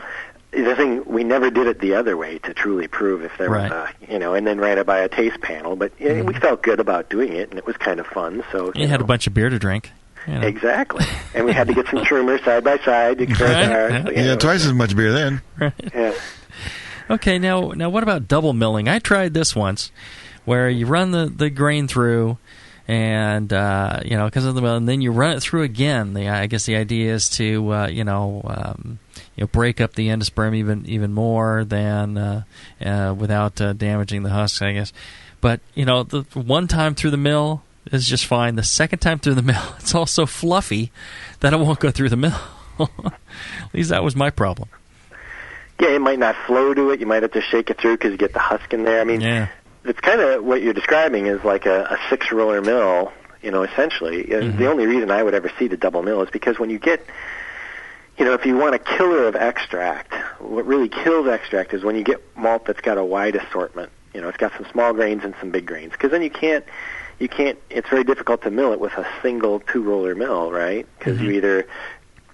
The thing, we never did it the other way to truly prove if there was and then ran it by a taste panel. But we felt good about doing it, and it was kind of fun. So you had a bunch of beer to drink. Exactly. And we had to get some Trumer side by side. Twice as much beer then. Right. Yeah. Okay, now what about double milling? I tried this once, where you run the grain through, and because of the mill, and then you run it through again. I guess the idea is to break up the endosperm even more than without damaging the husks, I guess. But the one time through the mill is just fine. The second time through the mill, it's all so fluffy that it won't go through the mill. At least that was my problem. Yeah, it might not flow to it. You might have to shake it through because you get the husk in there. I mean, it's kind of what you're describing is like a 6-roller mill, essentially. Mm-hmm. The only reason I would ever see the double mill is because when you get, if you want a killer of extract, what really kills extract is when you get malt that's got a wide assortment. It's got some small grains and some big grains. Because then you can't, it's very difficult to mill it with a single 2-roller mill, right? Because you either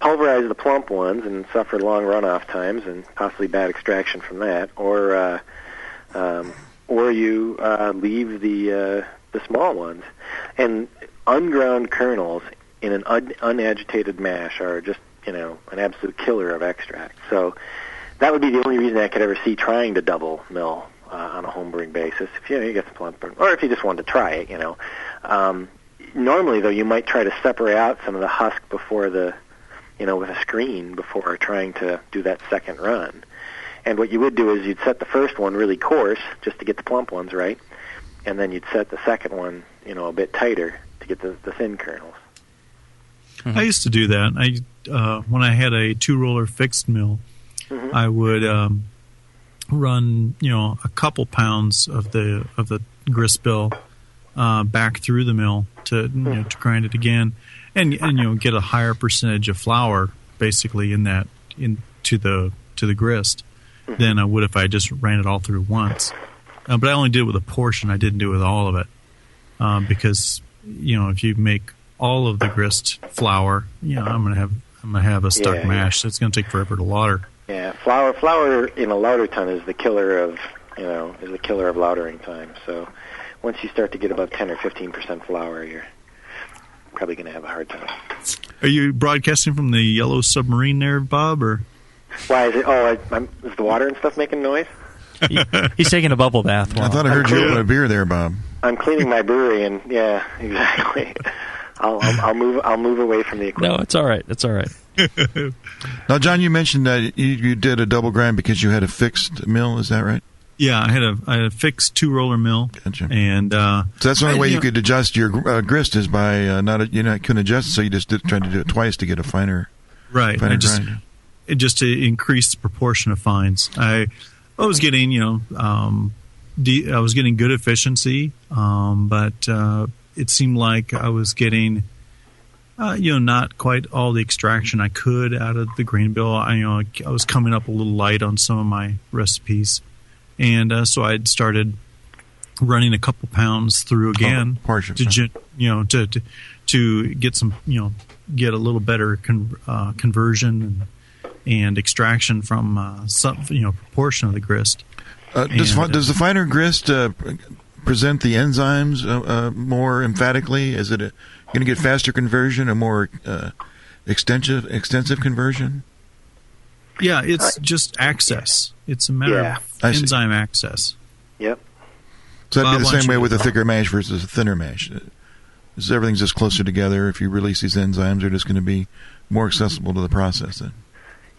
pulverize the plump ones and suffer long runoff times and possibly bad extraction from that, or you leave the small ones. And unground kernels in an unagitated mash are just an absolute killer of extract. So that would be the only reason I could ever see trying to double mill on a homebrewing basis. If you get the plump, or if you just wanted to try it, normally though you might try to separate out some of the husk before the with a screen before trying to do that second run. And what you would do is you'd set the first one really coarse just to get the plump ones right, and then you'd set the second one, a bit tighter to get the thin kernels. Mm-hmm. I used to do that. When I had a 2-roller fixed mill, mm-hmm. I would run, a couple pounds of the grist bill back through the mill to to grind it again. And get a higher percentage of flour basically into the grist than I would if I just ran it all through once. But I only did it with a portion. I didn't do it with all of it because if you make all of the grist flour, I'm gonna have a stuck mash. So it's gonna take forever to lauter. Yeah, flour in a lauter ton is the killer of lautering time. So once you start to get above 10 or 15% flour, you're probably going to have a hard time. Are you broadcasting from the Yellow Submarine there, Bob? Or why is it? Is the water and stuff making noise? He's taking a bubble bath. I thought I heard you open a beer there, Bob. I'm cleaning my brewery, and yeah, exactly. I'll move away from the equipment. No, it's all right. It's all right. Now, John, you mentioned that you did a double grind because you had a fixed mill. Is that right? Yeah, I had a fixed 2-roller mill. Gotcha. And so that's the only way you could adjust your grist is by couldn't adjust it, so you just tried to do it twice to get a finer. Right. Finer just to increase the proportion of fines. I was getting I was getting good efficiency, but it seemed like I was getting not quite all the extraction I could out of the grain bill. I was coming up a little light on some of my recipes. And so I'd started running a couple pounds through again to get some get a little better conversion and extraction from some proportion of the grist. Does the finer grist present the enzymes more emphatically? Is it going to get faster conversion, a more extensive conversion? Yeah, it's just access. It's a matter of enzyme access. Yep. So that'd be the same way with a thicker mash versus a thinner mash. Is everything's just closer together? If you release these enzymes, they're just going to be more accessible to the process then?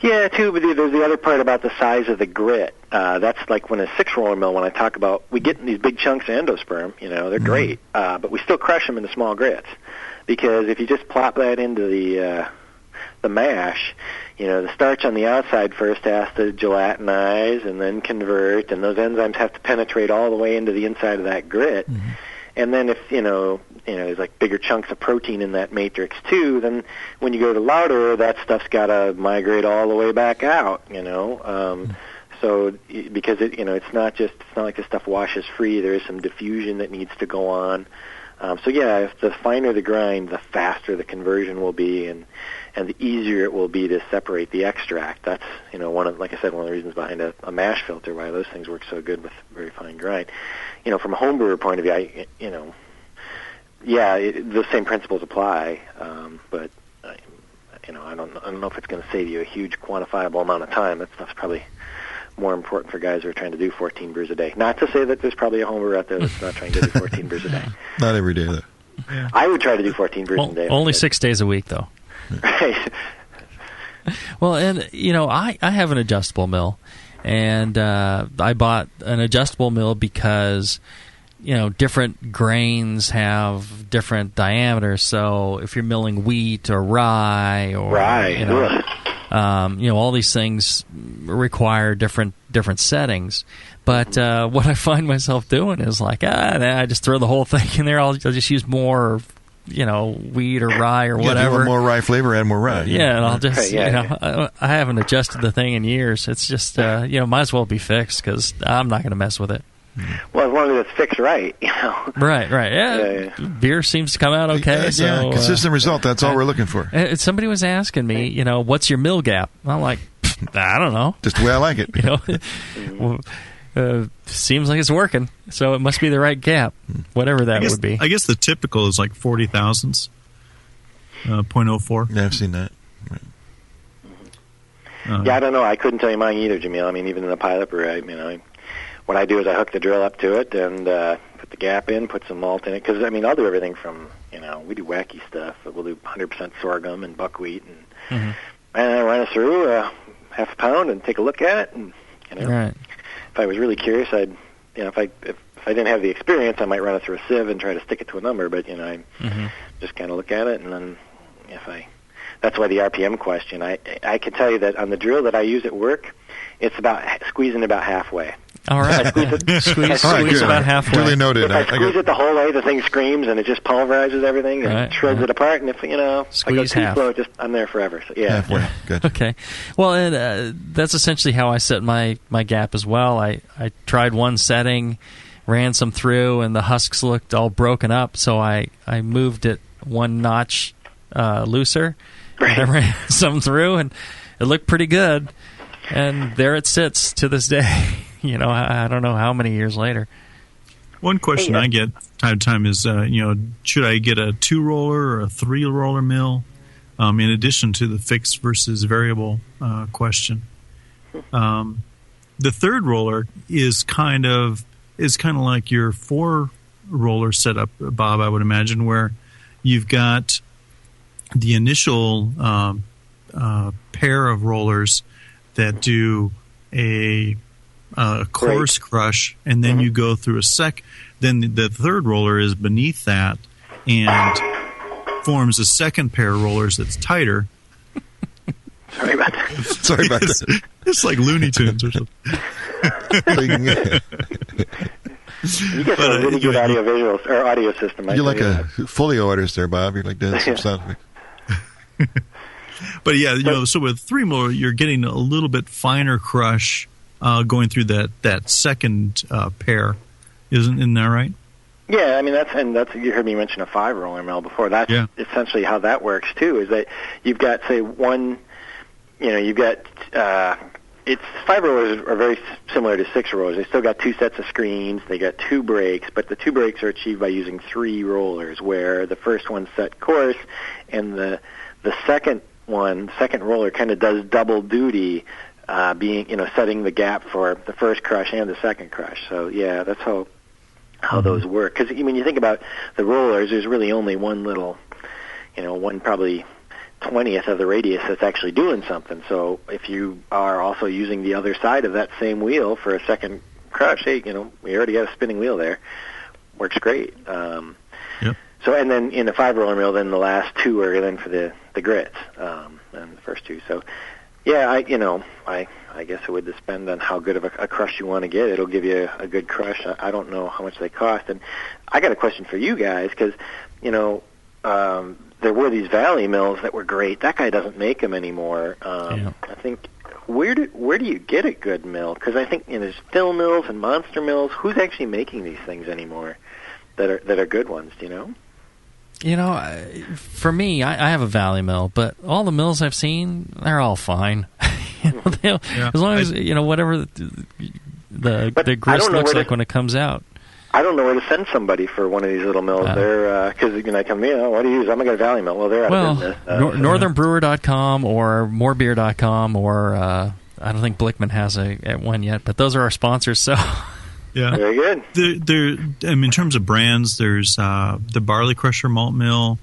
Yeah, too, but there's the other part about the size of the grit. That's like when a 6-roller mill, when I talk about, we get these big chunks of endosperm, they're great, but we still crush them into small grits. Because if you just plop that into the mash, the starch on the outside first has to gelatinize and then convert, and those enzymes have to penetrate all the way into the inside of that grit. Mm-hmm. And then if, there's like bigger chunks of protein in that matrix too, then when you go to lauter, that stuff's got to migrate all the way back out, So because it's not like the stuff washes free. There is some diffusion that needs to go on. If the finer the grind, the faster the conversion will be, and the easier it will be to separate the extract. That's one of the reasons behind a mash filter, why those things work so good with very fine grind. From a home brewer point of view, the same principles apply, but I don't know if it's going to save you a huge quantifiable amount of time. That stuff's probably more important for guys who are trying to do 14 brews a day. Not to say that there's probably a home brewer out there that's not trying to do 14 brews a day. Not every day, though. Yeah. I would try to do 14 brews a day. Only 6 days a week, though. Right. Well, and, I have an adjustable mill, and I bought an adjustable mill because, different grains have different diameters. So if you're milling wheat or rye or, all these things require different settings. But what I find myself doing is like, I just throw the whole thing in there. I'll just use more, wheat or rye or whatever. More rye flavor, add more rye. Yeah, and I'll just, I haven't adjusted the thing in years. It's just, might as well be fixed because I'm not going to mess with it. Well, as long as it's fixed right, Right. Yeah. Beer seems to come out okay. So, consistent result. That's all we're looking for. Somebody was asking me, what's your mill gap? I'm like, I don't know. Just the way I like it. Seems like it's working, so it must be the right gap, whatever that would be. I guess the typical is like 40 thousandths, 0.04. Yeah, I've seen that. Right. I don't know. I couldn't tell you mine either, Jamil. I mean, even in the pilot brew, what I do is I hook the drill up to it and put the gap in, put some malt in it. Because, I'll do everything from, we do wacky stuff. We'll do 100% sorghum and buckwheat. And I run it through half a pound and take a look at it. And, right. If I was really curious, I'd, if I didn't have the experience, I might run it through a sieve and try to stick it to a number. But, I just kind of look at it. And then that's why the RPM question. I can tell you that on the drill that I use at work, it's about squeezing about halfway. All right. Squeeze about halfway. Duly noted. If I squeeze it the whole way, the thing screams and it just pulverizes everything and shreds it apart. And if I go too slow, I'm there forever. So, yeah. Halfway. Good. Okay. Well, and that's essentially how I set my gap as well. I tried one setting, ran some through, and the husks looked all broken up. So I moved it one notch looser. Right. And I ran some through, and it looked pretty good. And there it sits to this day. I don't know how many years later. One question I get time to time is, should I get a 2-roller or a 3-roller mill, in addition to the fixed versus variable question? The third roller is kind of like your 4-roller setup, Bob, I would imagine, where you've got the initial pair of rollers that do a coarse crush, and then you go through a then the third roller is beneath that and forms a second pair of rollers that's tighter. Sorry about that. It's like Looney Tunes or something. You get a really good audio system. You're like a folio artist there, Bob. You're like doing some stuff. But so with 3-roller, you're getting a little bit finer crush going through that second pair. Isn't that right? Yeah, that's you heard me mention a 5-roller mill before. That's essentially how that works too. Is that you've got, say, one, you've got 5-rollers are very similar to 6-rollers. They still got 2 sets of screens. They got 2 brakes, but the 2 brakes are achieved by using 3 rollers, where the first one's set coarse, and the second roller kind of does double duty, being setting the gap for the first crush and the second crush. So that's how how those work. Because when you think about the rollers, there's really only one little, one probably 20th of the radius that's actually doing something. So if you are also using the other side of that same wheel for a second crush, hey, we already got a spinning wheel there. Works great. Yep. So, and then in the 5-roller mill, then the last two are then for the grits, and the first two. So, yeah, I guess it would depend on how good of a crush you want to get. It'll give you a good crush. I don't know how much they cost. And I got a question for you guys, because, there were these Valley mills that were great. That guy doesn't make them anymore. I think, where do you get a good mill? Because I think there's Phil mills and monster mills. Who's actually making these things anymore that are good ones, do you know? For me, I have a Valley mill, but all the mills I've seen, they're all fine. As long as whatever the grist looks like when it comes out. I don't know where to send somebody for one of these little mills. They're because I come, what do you use? I'm gonna get a Valley mill. Well, they're out of business. Northernbrewer.com or morebeer.com or I don't think Blickman has one yet, but those are our sponsors. So. Yeah, very good. In terms of brands, there's the Barley Crusher Malt Mill,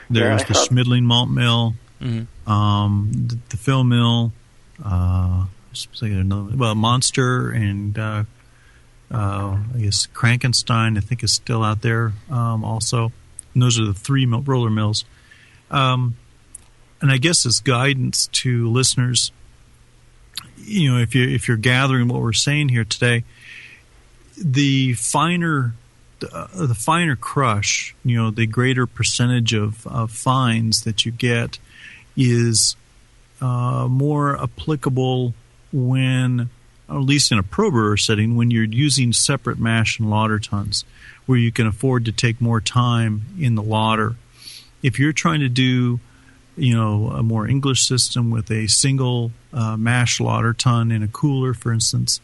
there's the Schmidling Malt Mill, the Phil Mill, Monster, and I guess Krankenstein, I think, is still out there also. And those are the 3 roller mills. And I guess as guidance to listeners, if you're gathering what we're saying here today, the finer crush, the greater percentage of fines that you get is more applicable when, at least in a pro brewer setting, when you're using separate mash and lauter tons, where you can afford to take more time in the lauter. If you're trying to do, a more English system with a single mash lauter ton in a cooler, for instance,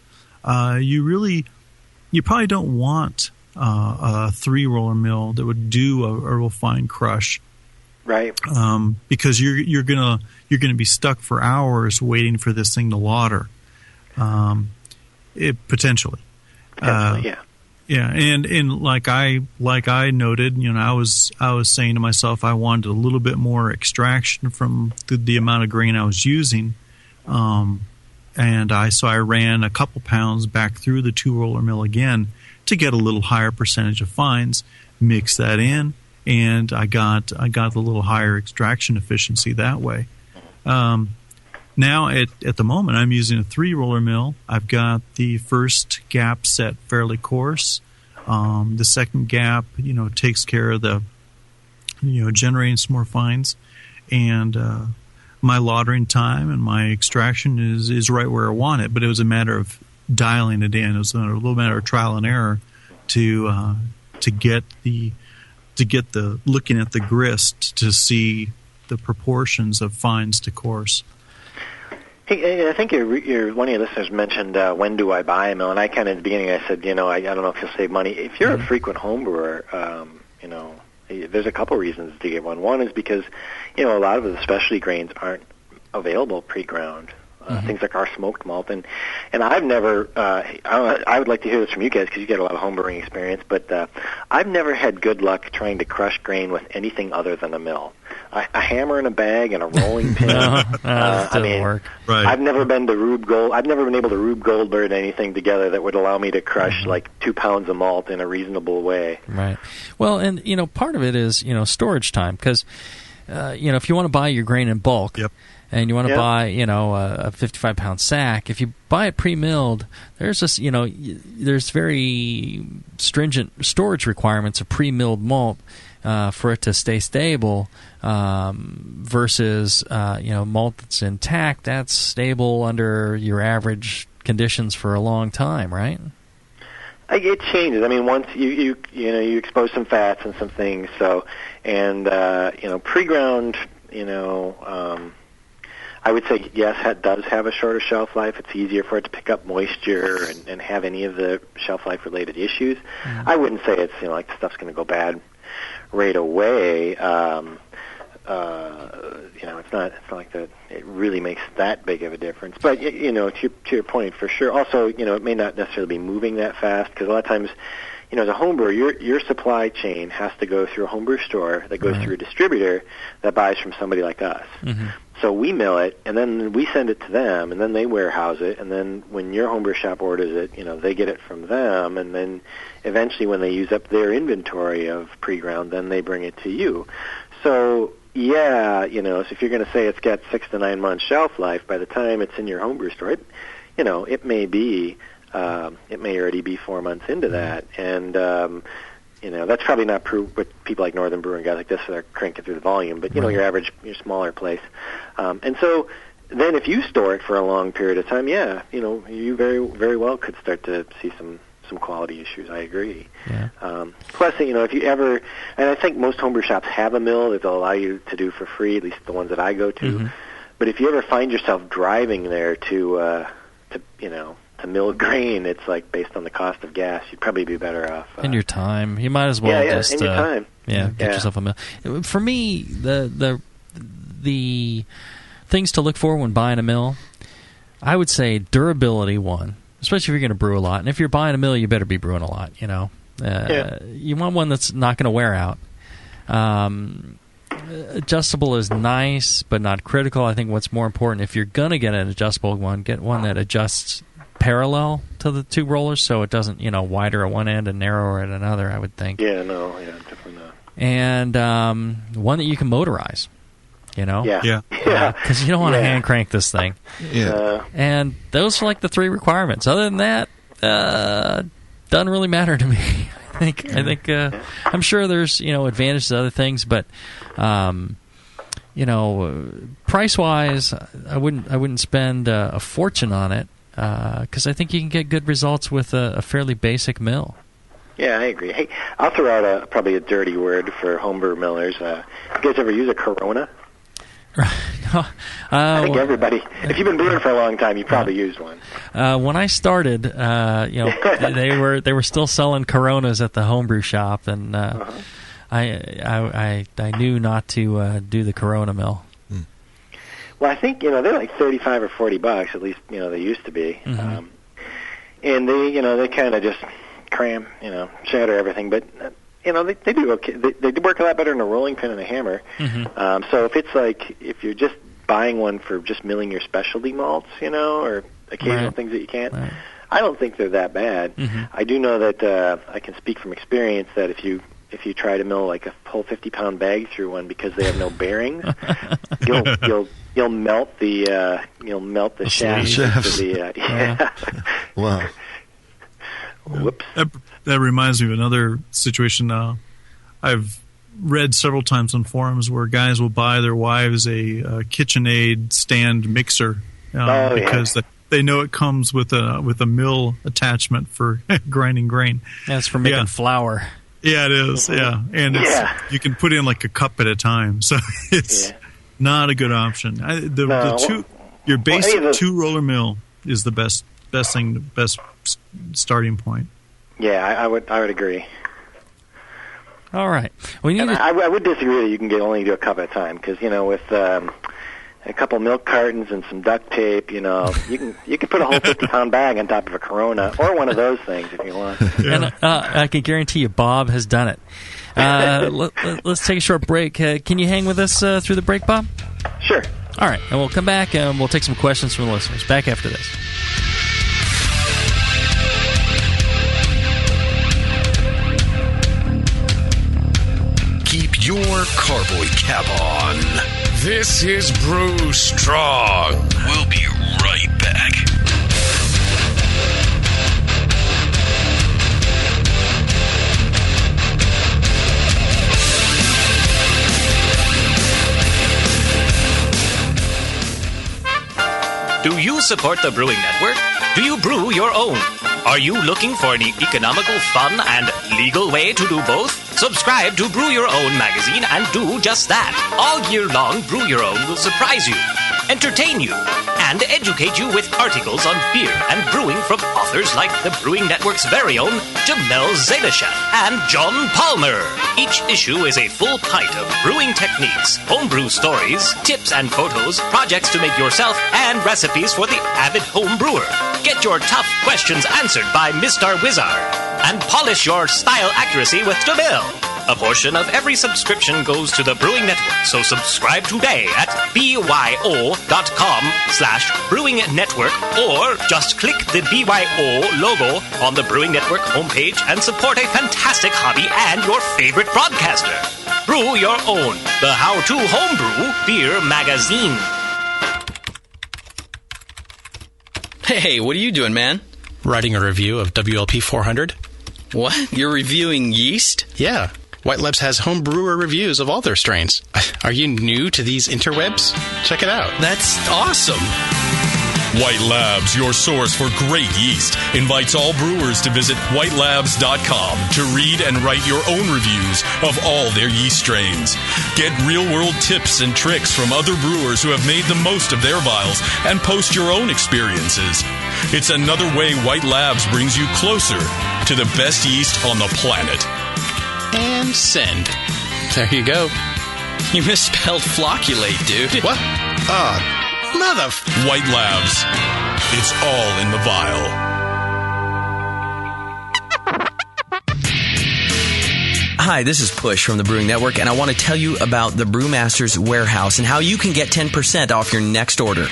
you probably don't want a 3-roller mill that would do a real fine crush, right? Because you're gonna be stuck for hours waiting for this thing to lauter, potentially. Yeah. Yeah, and like I noted, I was saying to myself I wanted a little bit more extraction from the amount of grain I was using. And I ran a couple pounds back through the 2-roller mill again to get a little higher percentage of fines, mix that in, and I got the little higher extraction efficiency that way. Now at the moment I'm using a 3-roller mill. I've got the first gap set fairly coarse. The second gap, takes care of the, generating some more fines, and my lautering time and my extraction is right where I want it, but it was a matter of dialing it in. It was a little matter of trial and error to get the looking at the grist to see the proportions of fines to coarse. Hey, I think one of your listeners mentioned when do I buy a mill, and I kind of at the beginning I said, I don't know if you'll save money. If you're a frequent home brewer, there's a couple reasons to get one. One is because, a lot of the specialty grains aren't available pre-ground. Things like our smoked malt, and I've never. I would like to hear this from you guys because you get a lot of homebrewing experience. But I've never had good luck trying to crush grain with anything other than a mill. A hammer in a bag and a rolling pin. Doesn't work. Right. I've never been to Rube Gold. I've never been able to Rube Goldberg anything together that would allow me to crush like 2 pounds of malt in a reasonable way. Right. Well, and part of it is storage time because if you want to buy your grain in bulk. Yep. And you want to buy, a 55-pound sack. If you buy it pre-milled, there's just, there's very stringent storage requirements of pre-milled malt for it to stay stable versus, malt that's intact. That's stable under your average conditions for a long time, right? It changes. Once you expose some fats and some things. So, and pre-ground, I would say yes, it does have a shorter shelf life. It's easier for it to pick up moisture and have any of the shelf life related issues. I wouldn't say it's like the stuff's going to go bad right away. It's not like that. It really makes that big of a difference. But to your point, for sure. Also, it may not necessarily be moving that fast because a lot of times, as a homebrewer, your supply chain has to go through a homebrew store that goes through a distributor that buys from somebody like us. Mm-hmm. So we mill it, and then we send it to them, and then they warehouse it, and then when your homebrew shop orders it, they get it from them, and then eventually when they use up their inventory of pre-ground, then they bring it to you. So, so if you're going to say it's got 6 to 9 months shelf life, by the time it's in your homebrew store, it may be, it may already be 4 months into that, and that's probably not true with people like Northern Brewer and guys like this that are cranking through the volume, but your average, your smaller place. And so then if you store it for a long period of time, you very, very well could start to see some quality issues. I agree. Yeah. Plus, if you ever, and I think most homebrew shops have a mill that they'll allow you to do for free, at least the ones that I go to. Mm-hmm. But if you ever find yourself driving there to mill grain, it's like based on the cost of gas, you'd probably be better off. In your time, you might as well just in your time. get yourself a mill. For me, the things to look for when buying a mill, I would say durability one, especially if you're going to brew a lot. And if you're buying a mill, you better be brewing a lot. You want one that's not going to wear out. Adjustable is nice, but not critical. I think what's more important, if you're going to get an adjustable one, get one that adjusts parallel to the two rollers, so it doesn't, wider at one end and narrower at another, I would think. Definitely not. And one that you can motorize, Yeah. Because you don't want to hand crank this thing. Yeah. And those are like the 3 requirements. Other than that, doesn't really matter to me. I think I'm sure there's advantages to other things, but price wise, I wouldn't spend a fortune on it because I think you can get good results with a fairly basic mill. Yeah, I agree. Hey, I'll throw out probably a dirty word for homebrew millers. You guys ever use a Corona? I think everybody. If you've been brewing for a long time, you probably used one. When I started, they were still selling Coronas at the homebrew shop, and I knew not to do the Corona mill. Well, I think they're like $35 or $40. At least they used to be, mm-hmm. And they kind of just cram, shatter everything, but. They do okay. They do work a lot better in a rolling pin and a hammer. Mm-hmm. So if you're just buying one for just milling your specialty malts, or occasional things that you can't, I don't think they're that bad. Mm-hmm. I do know that I can speak from experience that if you try to mill like a whole 50-pound bag through one because they have no bearings, you'll melt the shaft. Wow. Whoops. That reminds me of another situation. I've read several times on forums where guys will buy their wives a KitchenAid stand mixer because they know it comes with a mill attachment for grinding grain. That's for making flour. Yeah, it is. Yeah, and you can put in like a cup at a time, so it's not a good option. Your basic 2-roller mill is the best starting point. Yeah, I would agree. All right. I would disagree that you can only do a cup at a time because with a couple milk cartons and some duct tape, you can put a whole 50-pound bag on top of a Corona or one of those things if you want. And I can guarantee you, Bob has done it. Let's take a short break. Can you hang with us through the break, Bob? Sure. All right, and we'll come back and we'll take some questions from the listeners. Back after this. Keep your carboy cap on. This is Brew Strong. We'll be right back. Do you support the Brewing Network? Do you brew your own? Are you looking for an economical, fun, and legal way to do both? Subscribe to Brew Your Own magazine and do just that. All year long, Brew Your Own will surprise you, entertain you, and educate you with articles on beer and brewing from authors like the Brewing Network's very own Jamil and John Palmer. Each issue is a full pint of brewing techniques, homebrew stories, tips and photos, projects to make yourself, and recipes for the avid home brewer. Get your tough questions answered by Mr. Wizard. and polish your style accuracy with Jamil. A portion of every subscription goes to the Brewing Network, so subscribe today at byo.com/Brewing Network, or just click the BYO logo on the Brewing Network homepage and support a fantastic hobby and your favorite broadcaster. Brew Your Own, the how-to homebrew beer magazine. Hey, what are you doing, man? Writing a review of WLP 400. What? You're reviewing yeast? Yeah. White Labs has home brewer reviews of all their strains. Are you new to these interwebs? Check it out. That's awesome. White Labs, your source for great yeast, invites all brewers to visit whitelabs.com to read and write your own reviews of all their yeast strains. Get real-world tips and tricks from other brewers who have made the most of their vials and post your own experiences. It's another way White Labs brings you closer to the best yeast on the planet. And send. There you go. You misspelled flocculate, dude. What? Mother... White Labs. It's all in the vial. Hi, this is Push from the Brewing Network, and I want to tell you about the Brewmaster's Warehouse and how you can get 10% off your next order.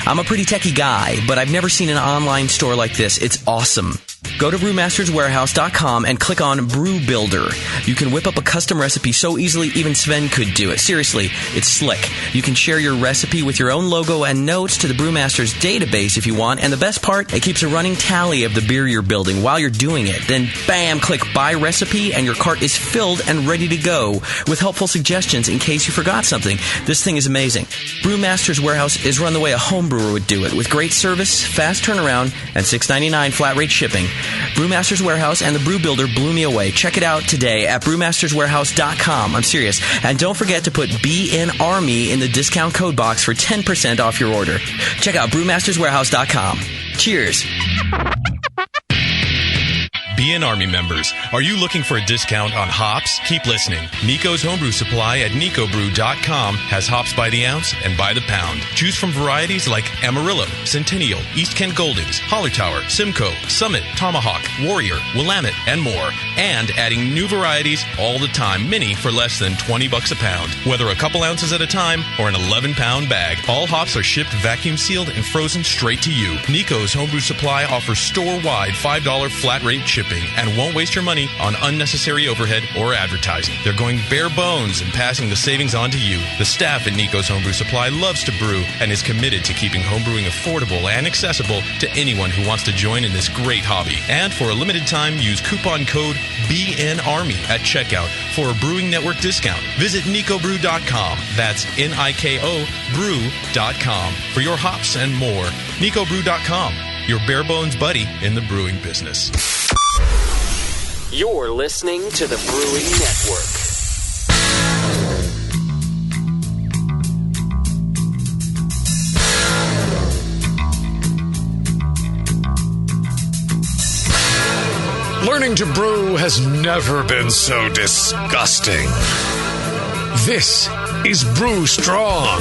I'm a pretty techie guy, but I've never seen an online store like this. It's awesome. Go to brewmasterswarehouse.com and click on Brew Builder. You can whip up a custom recipe so easily even Sven could do it. Seriously, it's slick. You can share your recipe with your own logo and notes to the Brewmaster's database if you want. And the best part, it keeps a running tally of the beer you're building while you're doing it. Then, bam, click Buy Recipe, and your cart is filled and ready to go with helpful suggestions in case you forgot something. This thing is amazing. Brewmaster's Warehouse is run the way a home brewer would do it, with great service, fast turnaround, and $6.99 flat rate shipping. Brewmaster's Warehouse and the Brew Builder blew me away. Check it out today at brewmasterswarehouse.com. I'm serious. And don't forget to put BNARMY in the discount code box for 10% off your order. Check out brewmasterswarehouse.com. Cheers. BN Army members, are you looking for a discount on hops? Keep listening. Nico's Homebrew Supply at nicobrew.com has hops by the ounce and by the pound. Choose from varieties like Amarillo, Centennial, East Kent Goldings, Hollertower, Simcoe, Summit, Tomahawk, Warrior, Willamette, and more. And adding new varieties all the time, many for less than $20 a pound. Whether a couple ounces at a time or an 11-pound bag, all hops are shipped vacuum sealed and frozen straight to you. Nico's Homebrew Supply offers store-wide $5 flat rate shipping and won't waste your money on unnecessary overhead or advertising. They're going bare bones and passing the savings on to you. The staff at Nico's Homebrew Supply loves to brew and is committed to keeping homebrewing affordable and accessible to anyone who wants to join in this great hobby. And for a limited time, use coupon code BNARMY at checkout for a Brewing Network discount. Visit nicobrew.com. That's Niko brew.com for your hops and more. nicobrew.com, your bare bones buddy in the brewing business. You're listening to the Brewing Network. Learning to brew has never been so disgusting. This is Brew Strong.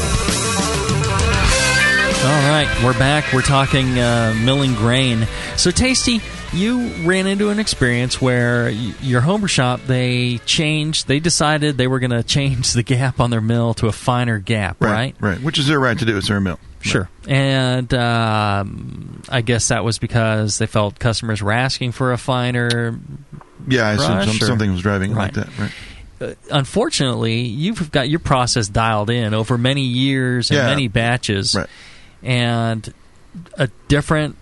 All right, we're back. We're talking milling grain. So, Tasty, you ran into an experience where your homebrew shop, they decided they were going to change the gap on their mill to a finer gap, right? Right, which is their right to do. It's their mill. Sure. And I guess that was because they felt customers were asking for a finer Yeah, I assume brush, something was driving it like that, right? Unfortunately, you've got your process dialed in over many years and many batches. Right. And a different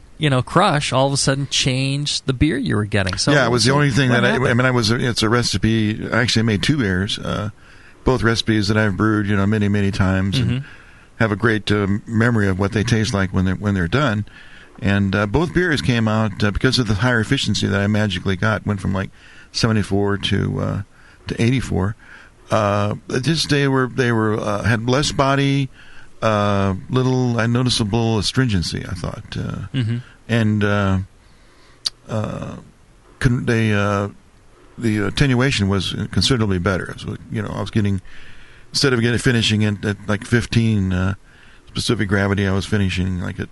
crush all of a sudden changed the beer you were getting. So it was the only thing that it's a recipe. I actually made two beers, both recipes that I've brewed, many, many times, and have a great memory of what they taste like when they're done. And both beers came out because of the higher efficiency that I magically got. Went from like 74 to 84. They were had less body. Little noticeable astringency, I thought, and the attenuation was considerably better. So I was getting, instead of finishing at like 15 specific gravity, I was finishing like at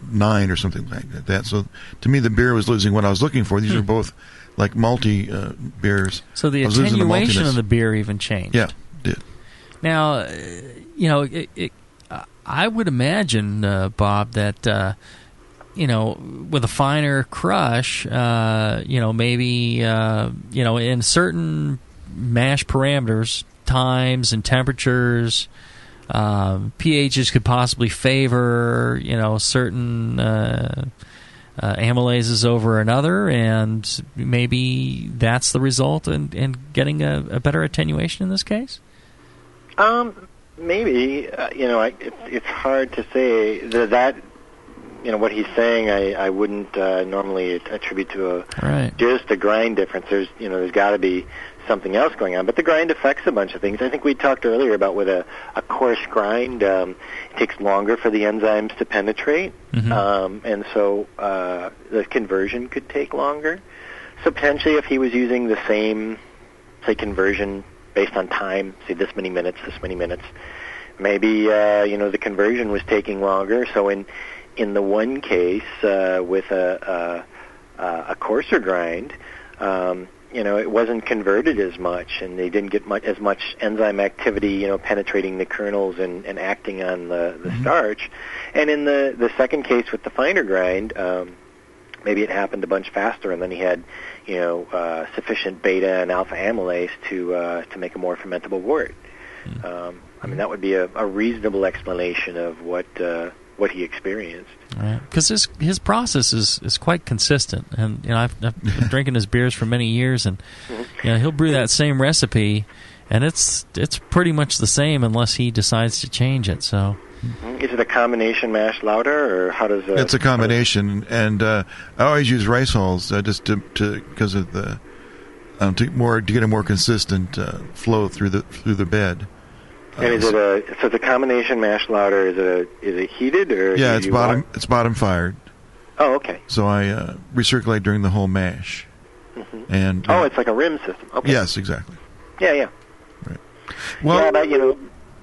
9 or something like that. So to me, the beer was losing what I was looking for. These are both like malty beers. So the attenuation of the beer even changed. Yeah, did. Now, I would imagine, Bob, that with a finer crush, maybe in certain mash parameters, times and temperatures, pHs could possibly favor certain amylases over another, and maybe that's the result in getting a better attenuation in this case. Maybe it's hard to say that what he's saying. I wouldn't normally attribute to just a grind difference. There's got to be something else going on, but the grind affects a bunch of things. I think we talked earlier about with a coarse grind, it takes longer for the enzymes to penetrate, and so the conversion could take longer. So potentially, if he was using the same, say, conversion based on time, say this many minutes, maybe the conversion was taking longer. So in the one case with a coarser grind, it wasn't converted as much, and they didn't get as much enzyme activity, penetrating the kernels and acting on the starch. And in the second case with the finer grind, maybe it happened a bunch faster, and then he had, sufficient beta and alpha amylase to make a more fermentable wort. That would be a reasonable explanation of what he experienced. Right, because his process is quite consistent, and I've been drinking his beers for many years, and he'll brew that same recipe, and it's pretty much the same unless he decides to change it. So, is it a combination mash lauter, or how does it? It's a combination, and I always use rice hulls just to because of the to get a more consistent flow through the bed. And is it it's a combination mash lauter? Is it heated or? Yeah, it's bottom fired. Oh, okay. So I recirculate during the whole mash. And it's like a rim system. Okay. Yes, exactly. Yeah. Right. Well,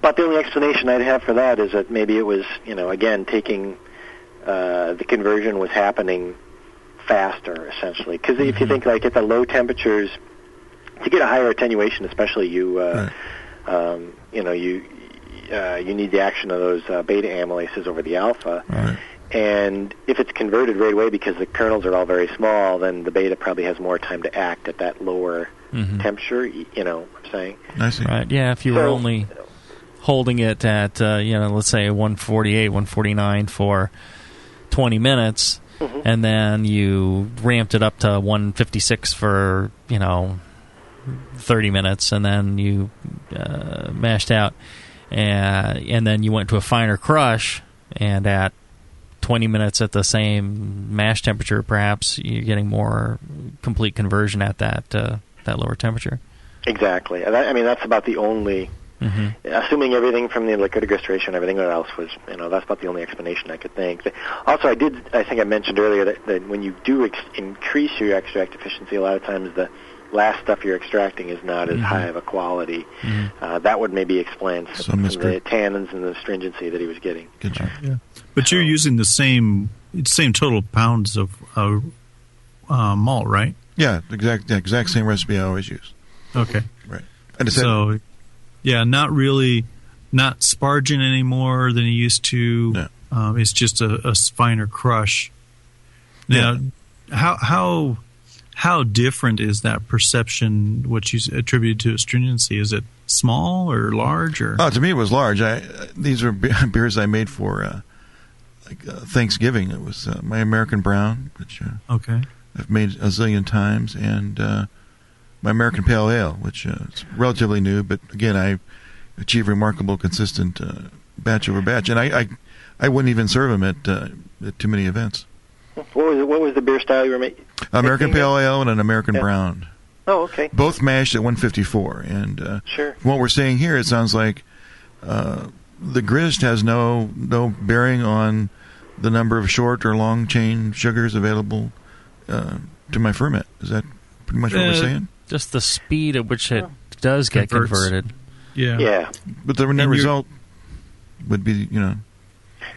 but the only explanation I'd have for that is that maybe it was, again, taking the conversion was happening faster, essentially. Because if you think like at the low temperatures, to get a higher attenuation, especially you need the action of those beta amylases over the alpha. Right. And if it's converted right away because the kernels are all very small, then the beta probably has more time to act at that lower temperature, what I'm saying? I see. Right, yeah, if you were only holding it at, let's say 148, 149 for 20 minutes, and then you ramped it up to 156 for, 30 minutes, and then you mashed out, and then you went to a finer crush, and at 20 minutes at the same mash temperature, perhaps you're getting more complete conversion at that lower temperature. Exactly. That's about the only, assuming everything from the liquid registration, everything else was, that's about the only explanation I could think. Also, I think I mentioned earlier that when you do increase your extract efficiency, a lot of times the last stuff you're extracting is not as high of a quality. That would maybe explain some of the tannins and the astringency that he was getting. Good job. Yeah. But you're using the same total pounds of malt, right? Yeah, exact same recipe I always use. Okay. Right. So, not sparging any more than you used to. No. It's just a finer crush. Now, how different is that perception, what you attributed to astringency? Is it small or large? Or? To me it was large. These are beers I made for Thanksgiving. It was my American Brown, which I've made a zillion times, and my American Pale Ale, which is relatively new, but again, I achieve remarkable consistent batch over batch, and I wouldn't even serve them at too many events. What was the beer style you were making? American Pale Ale and an American Brown. Oh, okay. Both mashed at 154, and sure. From what we're saying here, it sounds like the grist has no bearing on the number of short or long chain sugars available to my ferment. Is that pretty much what we're saying? Just the speed at which it does get converted. Yeah. But the net result would be,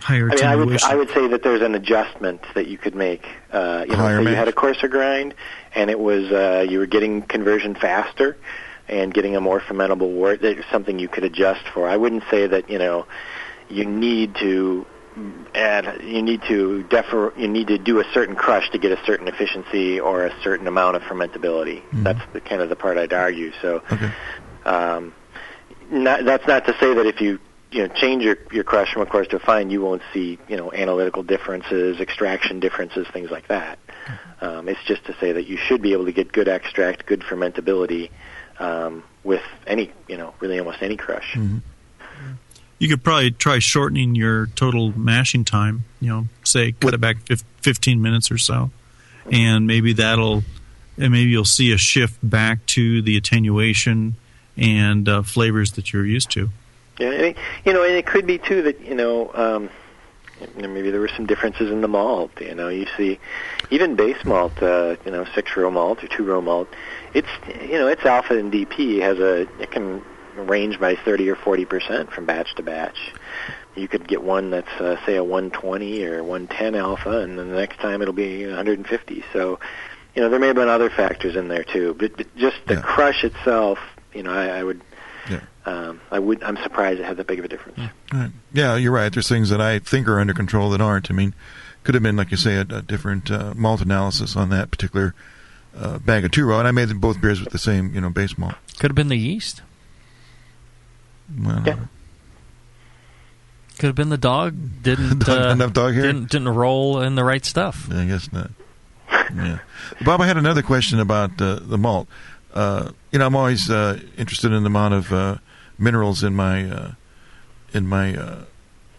higher I attenuation. I would say that there's an adjustment that you could make. Say you had a coarser grind, and it was you were getting conversion faster and getting a more fermentable wort. That's something you could adjust for. I wouldn't say that you need to do a certain crush to get a certain efficiency or a certain amount of fermentability. Mm-hmm. That's the part I'd argue. So, that's not to say that if you change your crush from a coarse to a fine, you won't see analytical differences, extraction differences, things like that. It's just to say that you should be able to get good extract, good fermentability with any really almost any crush. Mm-hmm. You could probably try shortening your total mashing time, say cut it back 15 minutes or so, and maybe you'll see a shift back to the attenuation and flavors that you're used to. Yeah, and it could be too that maybe there were some differences in the malt. You see, even base malt, 6-row malt or 2-row malt, its alpha and DP it can range by 30 or 40% from batch to batch. You could get one that's say a 120 or 110 alpha, and then the next time it'll be 150. So, there may have been other factors in there too, but just the crush itself, I'm surprised it had that big of a difference. Right. Yeah, you're right. There's things that I think are under control that aren't. I mean, could have been, like you say, a different malt analysis on that particular bag of 2-row, and I made them both beers with the same, base malt. Could have been the yeast. Well, could have been the dog didn't enough dog hair? Didn't roll in the right stuff. I guess not. Yeah, Bob, I had another question about the malt. I'm always interested in the amount of minerals in my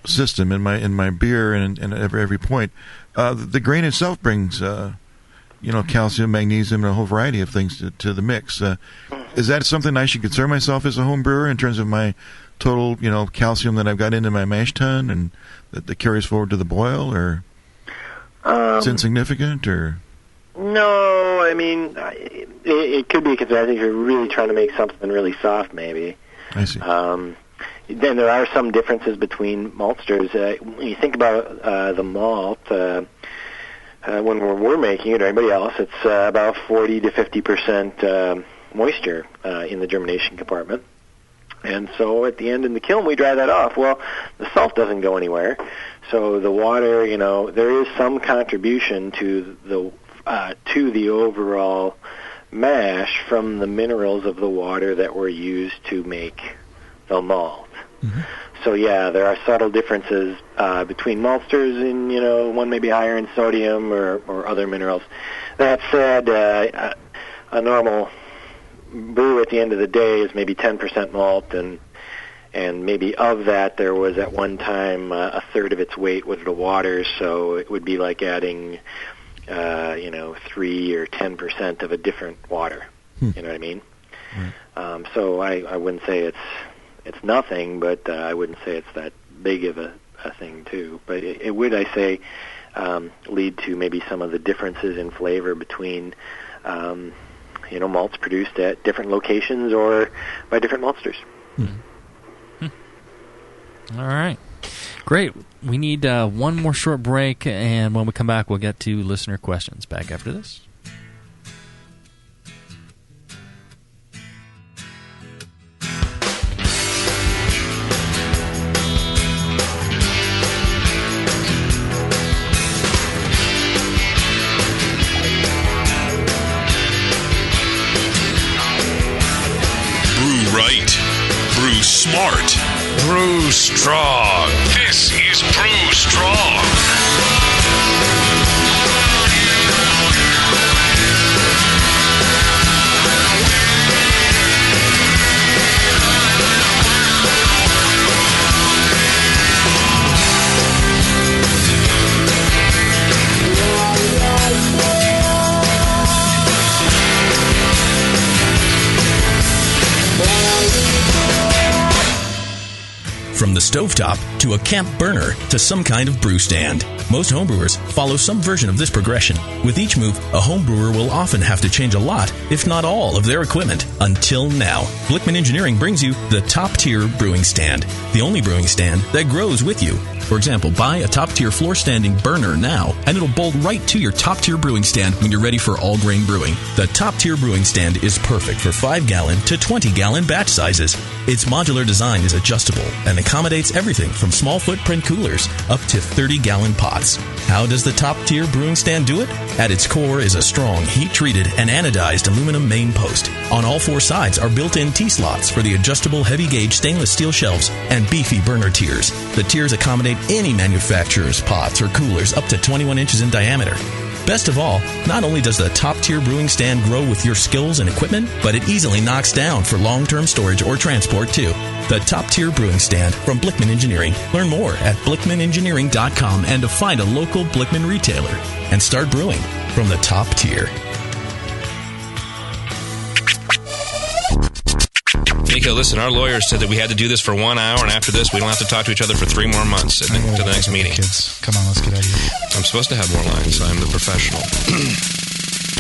system, in my beer, and every point. The grain itself brings calcium, magnesium, and a whole variety of things to the mix. Is that something I should concern myself as a home brewer in terms of my total, calcium that I've got into my mash tun and that carries forward to the boil, or it's insignificant, or? No, I mean, it could be because I think you're really trying to make something really soft, maybe. I see. Then there are some differences between maltsters. When you think about the malt, when we're making it, or anybody else, it's about 40 to 50% moisture in the germination compartment. And so at the end in the kiln, we dry that off. Well, the salt doesn't go anywhere. So the water, there is some contribution to the overall mash from the minerals of the water that were used to make the malt. Mm-hmm. So yeah, there are subtle differences between maltsters, and one may be higher in sodium or other minerals. That said, a normal brew at the end of the day is maybe 10% malt, and maybe of that there was at one time a third of its weight was the water, so it would be like adding 3 or 10% of a different water. You know what I mean? Right. So I wouldn't say it's nothing, but I wouldn't say it's that big of a thing too. But it would, I say, lead to maybe some of the differences in flavor between malts produced at different locations or by different maltsters. All right. Great. We need one more short break, and when we come back, we'll get to listener questions. Back after this. Brew right. Brew smart. Brew strong. This is Brew Strong. From the stovetop to a camp burner to some kind of brew stand. Most homebrewers follow some version of this progression. With each move, a homebrewer will often have to change a lot, if not all, of their equipment. Until now, Blickman Engineering brings you the top-tier brewing stand, the only brewing stand that grows with you. For example, buy a top-tier floor-standing burner now, and it'll bolt right to your top-tier brewing stand when you're ready for all-grain brewing. The top-tier brewing stand is perfect for 5-gallon to 20-gallon batch sizes. Its modular design is adjustable and accommodates everything from small footprint coolers up to 30-gallon pots. How does the top-tier brewing stand do it? At its core is a strong, heat-treated and anodized aluminum main post. On all 4 sides are built-in T-slots for the adjustable heavy-gauge stainless steel shelves and beefy burner tiers. The tiers accommodate any manufacturer's pots or coolers up to 21 inches in diameter. Best of all, not only does the top-tier brewing stand grow with your skills and equipment, but it easily knocks down for long-term storage or transport, too. The top-tier brewing stand from Blickman Engineering. Learn more at blickmanengineering.com and to find a local Blickman retailer. And start brewing from the top tier. Nico, listen, our lawyers said that we had to do this for 1 hour, and after this, we don't have to talk to each other for 3 more months to the next meeting. Kids, come on, let's get out of here. I'm supposed to have more lines. I'm the professional.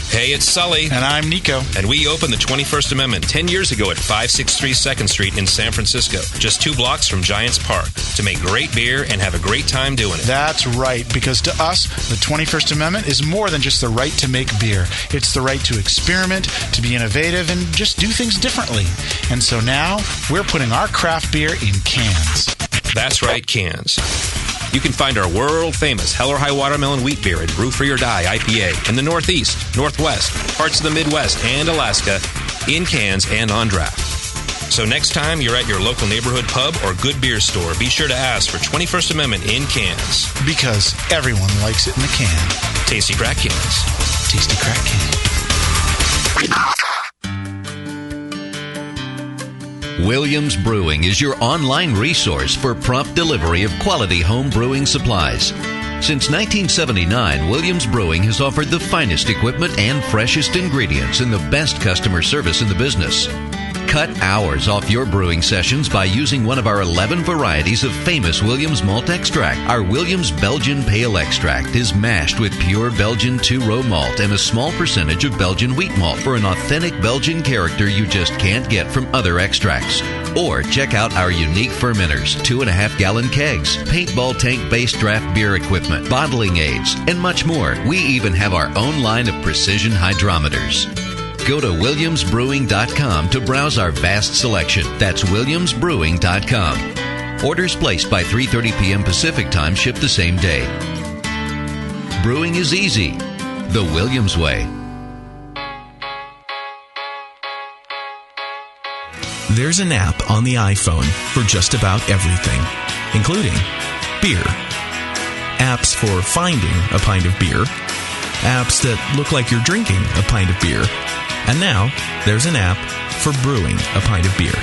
Hey, it's Sully. And I'm Nico. And we opened the 21st Amendment 10 years ago at 563 2nd Street in San Francisco, just 2 blocks from Giants Park, to make great beer and have a great time doing it. That's right, because to us, the 21st Amendment is more than just the right to make beer. It's the right to experiment, to be innovative, and just do things differently. And so now, we're putting our craft beer in cans. That's right, cans. You can find our world-famous Hell or High Watermelon Wheat Beer at Brew For Your Die IPA in the Northeast, Northwest, parts of the Midwest, and Alaska in cans and on draft. So next time you're at your local neighborhood pub or good beer store, be sure to ask for 21st Amendment in cans. Because everyone likes it in a can. Tasty crack cans. Tasty crack can. Williams Brewing is your online resource for prompt delivery of quality home brewing supplies. Since 1979, Williams Brewing has offered the finest equipment and freshest ingredients and the best customer service in the business. Cut hours off your brewing sessions by using one of our 11 varieties of famous Williams malt extract. Our Williams Belgian Pale Extract is mashed with pure Belgian 2-row malt and a small percentage of Belgian wheat malt for an authentic Belgian character you just can't get from other extracts. Or check out our unique fermenters, 2.5-gallon kegs, paintball tank-based draft beer equipment, bottling aids, and much more. We even have our own line of precision hydrometers. Go to williamsbrewing.com to browse our vast selection. That's williamsbrewing.com. Orders placed by 3:30 p.m. Pacific Time ship the same day. Brewing is easy. The Williams way. There's an app on the iPhone for just about everything, including beer. Apps for finding a pint of beer. Apps that look like you're drinking a pint of beer. And now, there's an app for brewing a pint of beer.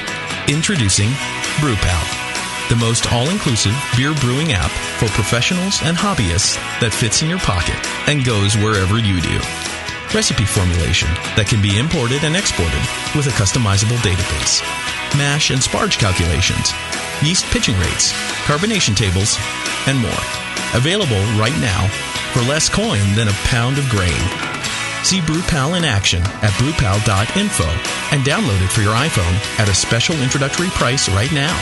Introducing BrewPal, the most all-inclusive beer brewing app for professionals and hobbyists that fits in your pocket and goes wherever you do. Recipe formulation that can be imported and exported with a customizable database. Mash and sparge calculations, yeast pitching rates, carbonation tables, and more. Available right now for less coin than a pound of grain. See BrewPal in action at brewpal.info and download it for your iPhone at a special introductory price right now.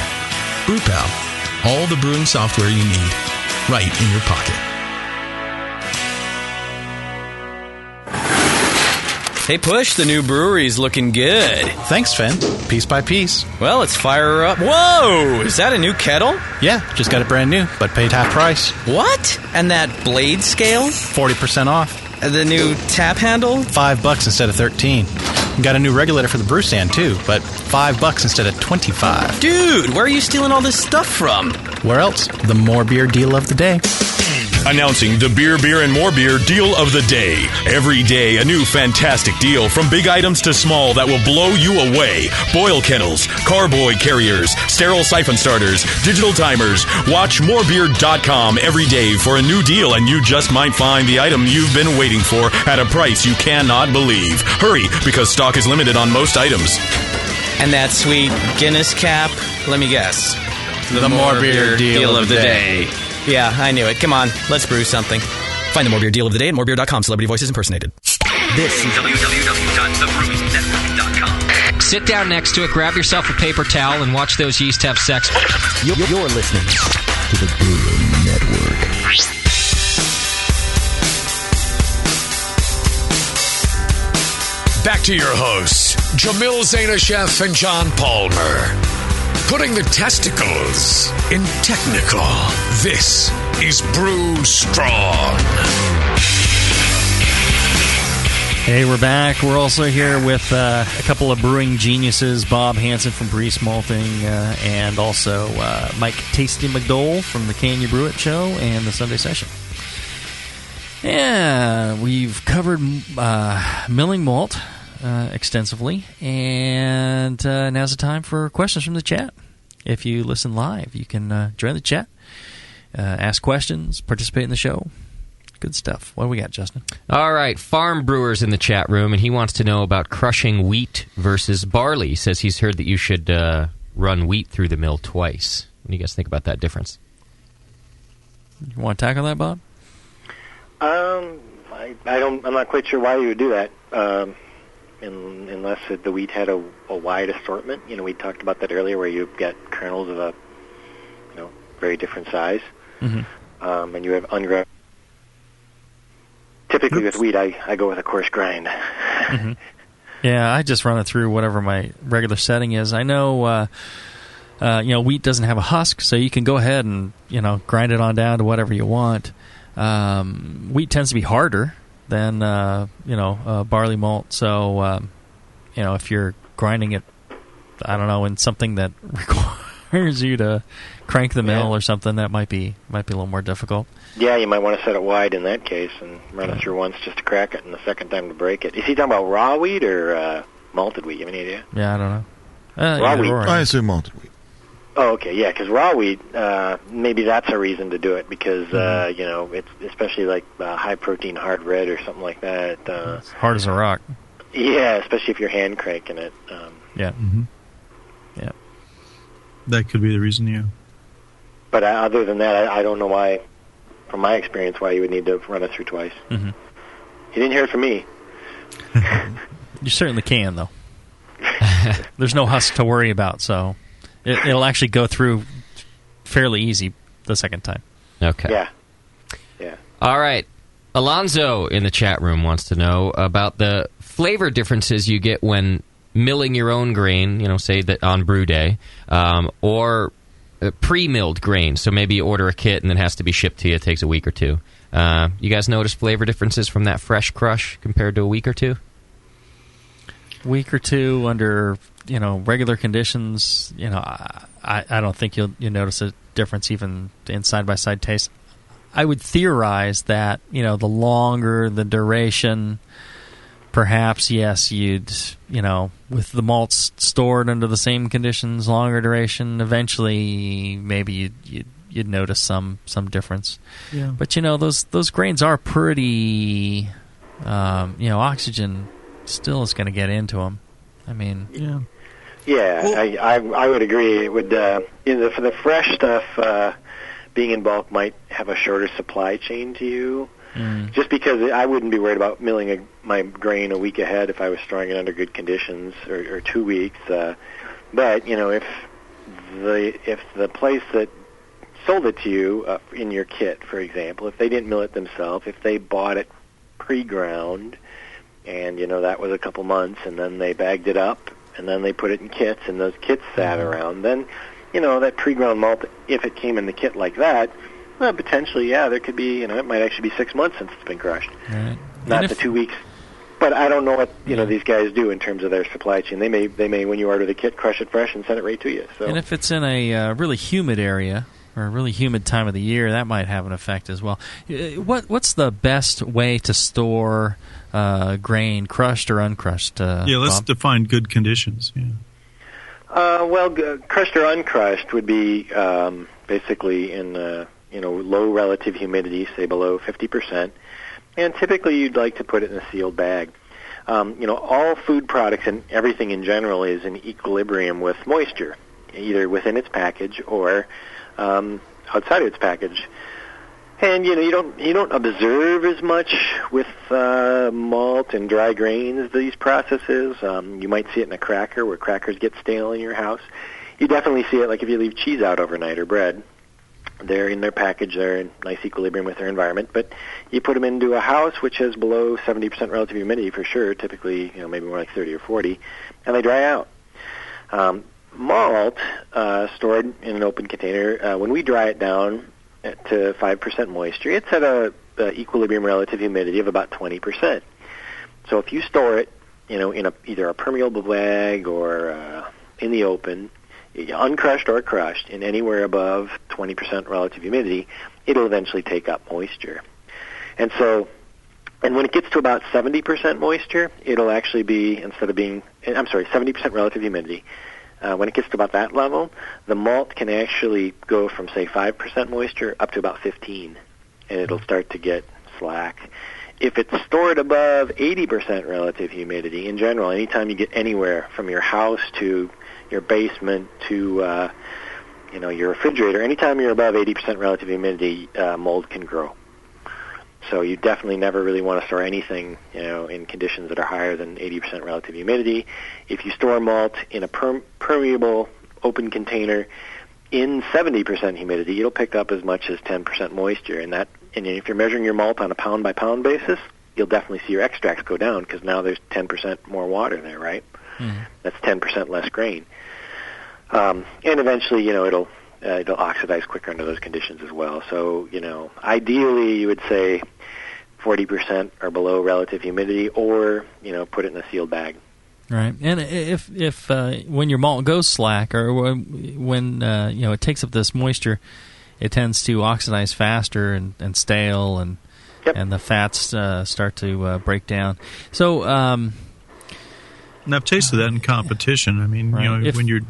BrewPal, all the brewing software you need, right in your pocket. Hey, Push, the new brewery's looking good. Thanks, Finn. Piece by piece. Well, let's fire her up. Whoa! Is that a new kettle? Yeah, just got it brand new, but paid half price. What? And that blade scale? 40% off. The new tap handle? $5 instead of $13. Got a new regulator for the brew stand, too, but $5 instead of $25. Dude, where are you stealing all this stuff from? Where else? The More Beer deal of the day. Announcing the Beer, Beer, and More Beer deal of the day. Every day, a new fantastic deal from big items to small that will blow you away. Boil kettles, carboy carriers, sterile siphon starters, digital timers. Watch morebeer.com every day for a new deal, and you just might find the item you've been waiting for at a price you cannot believe. Hurry, because stock is limited on most items. And that sweet Guinness cap, let me guess. The more beer deal of the day. Yeah, I knew it. Come on, let's brew something. Find the More Beer deal of the day at morebeer.com. Celebrity voices impersonated. This is www.thebrewingnetwork.com. Sit down next to it, grab yourself a paper towel, and watch those yeast have sex. You're listening to the Brewing Network. Back to your hosts, Jamil Zainasheff and John Palmer. Putting the testicles in technical. This is Brew Strong. Hey, we're back. We're also here with a couple of brewing geniuses, Bob Hansen from Breiss Malting, and also Mike Tasty McDole from the Can You Brew It show and the Sunday Session. Yeah, we've covered milling malt extensively, and now's the time for questions from the chat. If you listen live, you can join the chat, ask questions, participate in the show. Good stuff. What do we got, Justin? All right, Farm Brewer's in the chat room, and he wants to know about crushing wheat versus barley. He says he's heard that you should run wheat through the mill twice. What do you guys think about that difference? You want to tackle that, Bob? I'm not quite sure why you would do that, unless the wheat had a wide assortment. You know, we talked about that earlier, where you get kernels of a very different size, and you have unground. Typically with wheat, I go with a coarse grind. Yeah, I just run it through whatever my regular setting is. I know, wheat doesn't have a husk, so you can go ahead and grind it on down to whatever you want. Wheat tends to be harder than barley malt, so if you're grinding it, I don't know, in something that requires you to crank the mill or something, that might be a little more difficult. Yeah, you might want to set it wide in that case and run it through once just to crack it, and the second time to break it. Is he talking about raw wheat or malted wheat? You have any idea? Yeah, I don't know. Raw wheat. I assume malted wheat. Oh, okay, yeah, because raw wheat, maybe that's a reason to do it, because, it's especially like high-protein hard red or something like that. It's hard as a rock. Yeah, especially if you're hand cranking it. Yeah. Yeah. That could be the reason, yeah. But other than that, I don't know why, from my experience, why you would need to run it through twice. You didn't hear it from me. You certainly can, though. There's no husk to worry about, so it'll actually go through fairly easy the second time. Okay. Yeah. All right. Alonzo in the chat room wants to know about the flavor differences you get when milling your own grain, say that on brew day, or pre-milled grain. So maybe you order a kit and it has to be shipped to you. It takes a week or two. You guys notice flavor differences from that fresh crush compared to a week or two? Week or two under regular conditions. I don't think you'll notice a difference even in side-by-side taste. I would theorize that the longer the duration, perhaps yes, you'd with the malts stored under the same conditions, longer duration, eventually maybe you'd notice some difference. Yeah. But those grains are pretty. Oxygen still is going to get into them. I mean, Yeah, I would agree. It would for the fresh stuff, being in bulk might have a shorter supply chain to you. Just because I wouldn't be worried about milling my grain a week ahead if I was storing it under good conditions, or 2 weeks. But if the place that sold it to you in your kit, for example, if they didn't mill it themselves, if they bought it pre-ground, and that was a couple months, and then they bagged it up, and then they put it in kits, and those kits sat around, then that pre-ground malt, if it came in the kit like that, well, potentially, there could be, it might actually be 6 months since it's been crushed. Right. Not the 2 weeks. But I don't know what, these guys do in terms of their supply chain. They may, when you order the kit, crush it fresh and send it right to you. So. And if it's in a really humid area, or a really humid time of the year, that might have an effect as well. What's the best way to store grain, crushed or uncrushed? Let's Bob? define good conditions. Yeah. Crushed or uncrushed would be basically in low relative humidity, say below 50%, and typically you'd like to put it in a sealed bag. All food products and everything in general is in equilibrium with moisture, either within its package or outside of its package. And you don't observe as much with malt and dry grains these processes. You might see it in a cracker where crackers get stale in your house. You definitely see it like if you leave cheese out overnight or bread. They're in their package, they're in nice equilibrium with their environment, but you put them into a house which has below 70% relative humidity for sure, typically maybe more like 30 or 40, and they dry out. Malt stored in an open container, when we dry it down to 5% moisture, it's at a equilibrium relative humidity of about 20%. So if you store it, in either a permeable bag or in the open, uncrushed or crushed, in anywhere above 20% relative humidity, it'll eventually take up moisture. And when it gets to about 70% moisture, it'll actually be, 70% relative humidity, when it gets to about that level, the malt can actually go from, say, 5% moisture up to about 15, and it'll start to get slack. If it's stored above 80% relative humidity, in general, anytime you get anywhere from your house to your basement to your refrigerator, anytime you're above 80% relative humidity, mold can grow. So you definitely never really want to store anything in conditions that are higher than 80% relative humidity. If you store malt in a permeable open container in 70% humidity, it'll pick up as much as 10% moisture, and if you're measuring your malt on a pound by pound basis, you'll definitely see your extracts go down because now there's 10% more water there, right? That's 10% less grain. And eventually, it'll oxidize quicker under those conditions as well. So, ideally you would say 40% or below relative humidity, or, put it in a sealed bag. Right. And if when your malt goes slack, or when it takes up this moisture, it tends to oxidize faster and stale, and the fats start to break down. So, and I've tasted that in competition. I mean, when you're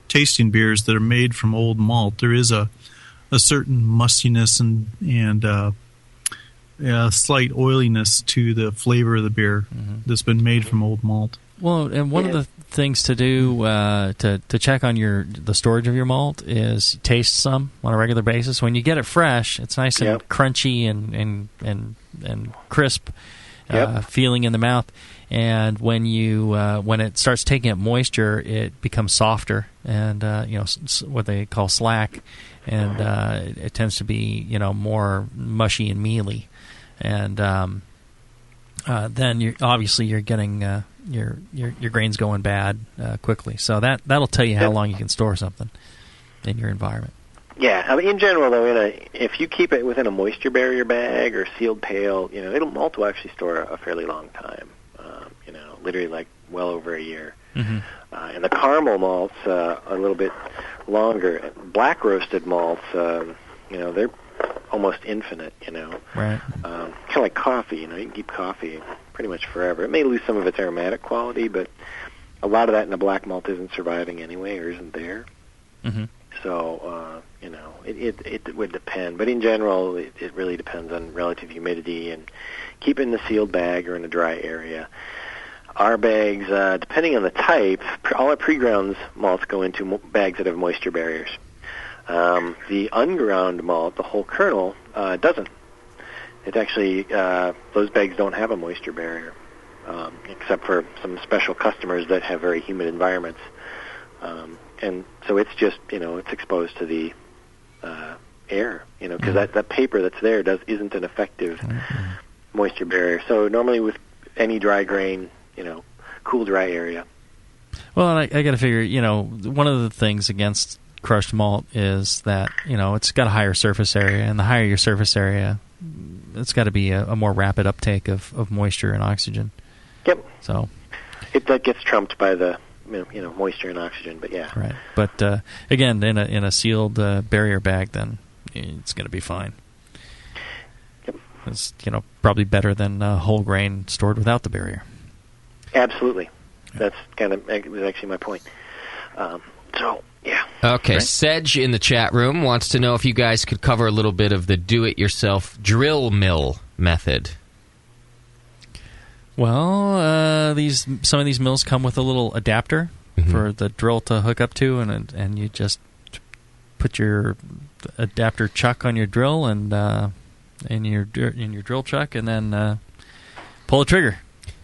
tasting beers that are made from old malt, there is a certain mustiness and slight oiliness to the flavor of the beer that's been made from old malt. Well, and one of the things to do to check on the storage of your malt is taste some on a regular basis. When you get it fresh, it's nice and crunchy and crisp feeling in the mouth. And when it starts taking up moisture, it becomes softer and what they call slack, and it tends to be more mushy and mealy, and then you're getting your grains going bad quickly. So that'll tell you how long you can store something in your environment. Yeah, I mean, in general though, if you keep it within a moisture barrier bag or sealed pail, malt will actually store a fairly long time. Literally like well over a year. And the caramel malts a little bit longer. Black roasted malts, they're almost infinite. Right. Kind of like coffee. You can keep coffee pretty much forever. It may lose some of its aromatic quality, but a lot of that in the black malt isn't surviving anyway, or isn't there. So it would depend, but in general, it really depends on relative humidity and keep it in a sealed bag or in a dry area. Our bags, depending on the type, all our pre-ground malts go into bags that have moisture barriers. The unground malt, the whole kernel, doesn't. It actually, those bags don't have a moisture barrier, except for some special customers that have very humid environments. And so it's just, it's exposed to the air, because that paper that's there isn't an effective moisture barrier. So normally with any dry grain, cool, dry area. Well, and I got to figure, one of the things against crushed malt is that, it's got a higher surface area, and the higher your surface area, it's got to be a more rapid uptake of moisture and oxygen. Yep. So that gets trumped by the moisture and oxygen, but yeah. Right. But again, in a sealed barrier bag, then it's going to be fine. Yep. It's probably better than whole grain stored without the barrier. Absolutely. That's was actually my point. So, yeah. Okay, Right. Sedge in the chat room wants to know if you guys could cover a little bit of the do-it-yourself drill mill method. Well, some of these mills come with a little adapter for the drill to hook up to, and you just put your adapter chuck on your drill and in your drill chuck, and then pull the trigger.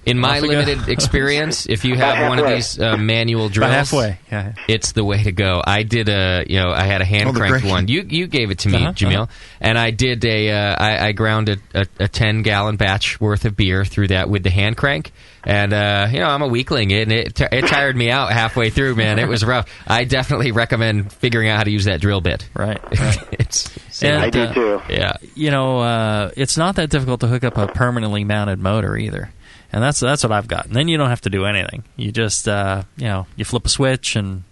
In my limited experience, if you have one of these manual drills, halfway, it's the way to go. I did I had a hand cranked one. You gave it to me, Jamil, and I did I ground a 10-gallon batch worth of beer through that with the hand crank, and I'm a weakling, and it tired me out halfway through. Man, it was rough. I definitely recommend figuring out how to use that drill bit. Right. I do too. Yeah. It's not that difficult to hook up a permanently mounted motor either. And that's what I've got. And then you don't have to do anything. You just, you flip a switch and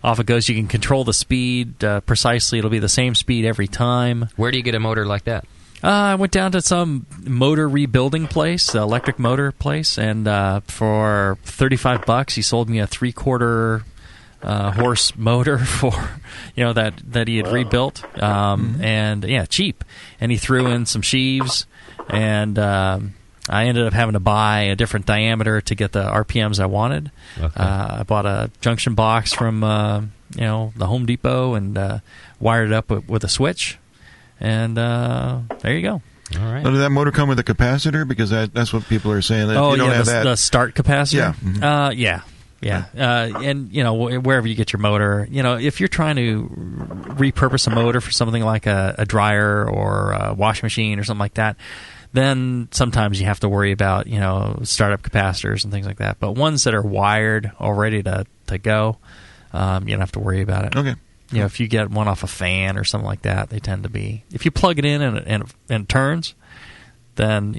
off it goes. You can control the speed precisely. It'll be the same speed every time. Where do you get a motor like that? I went down to some motor rebuilding place, electric motor place, and for $35, he sold me a 3/4 horse motor for, that he had rebuilt. And, cheap. And he threw in some sheaves, and I ended up having to buy a different diameter to get the RPMs I wanted. Okay. I bought a junction box from the Home Depot and wired it up with a switch, and there you go. All right. Now, did that motor come with a capacitor? Because that's what people are saying. That you don't have that. The start capacitor. Yeah. And wherever you get your motor, if you're trying to repurpose a motor for something like a dryer or a washing machine or something like that, then sometimes you have to worry about, startup capacitors and things like that. But ones that are wired already to go, you don't have to worry about it. Okay. If you get one off a fan or something like that, they tend to be. If you plug it in and it turns, then,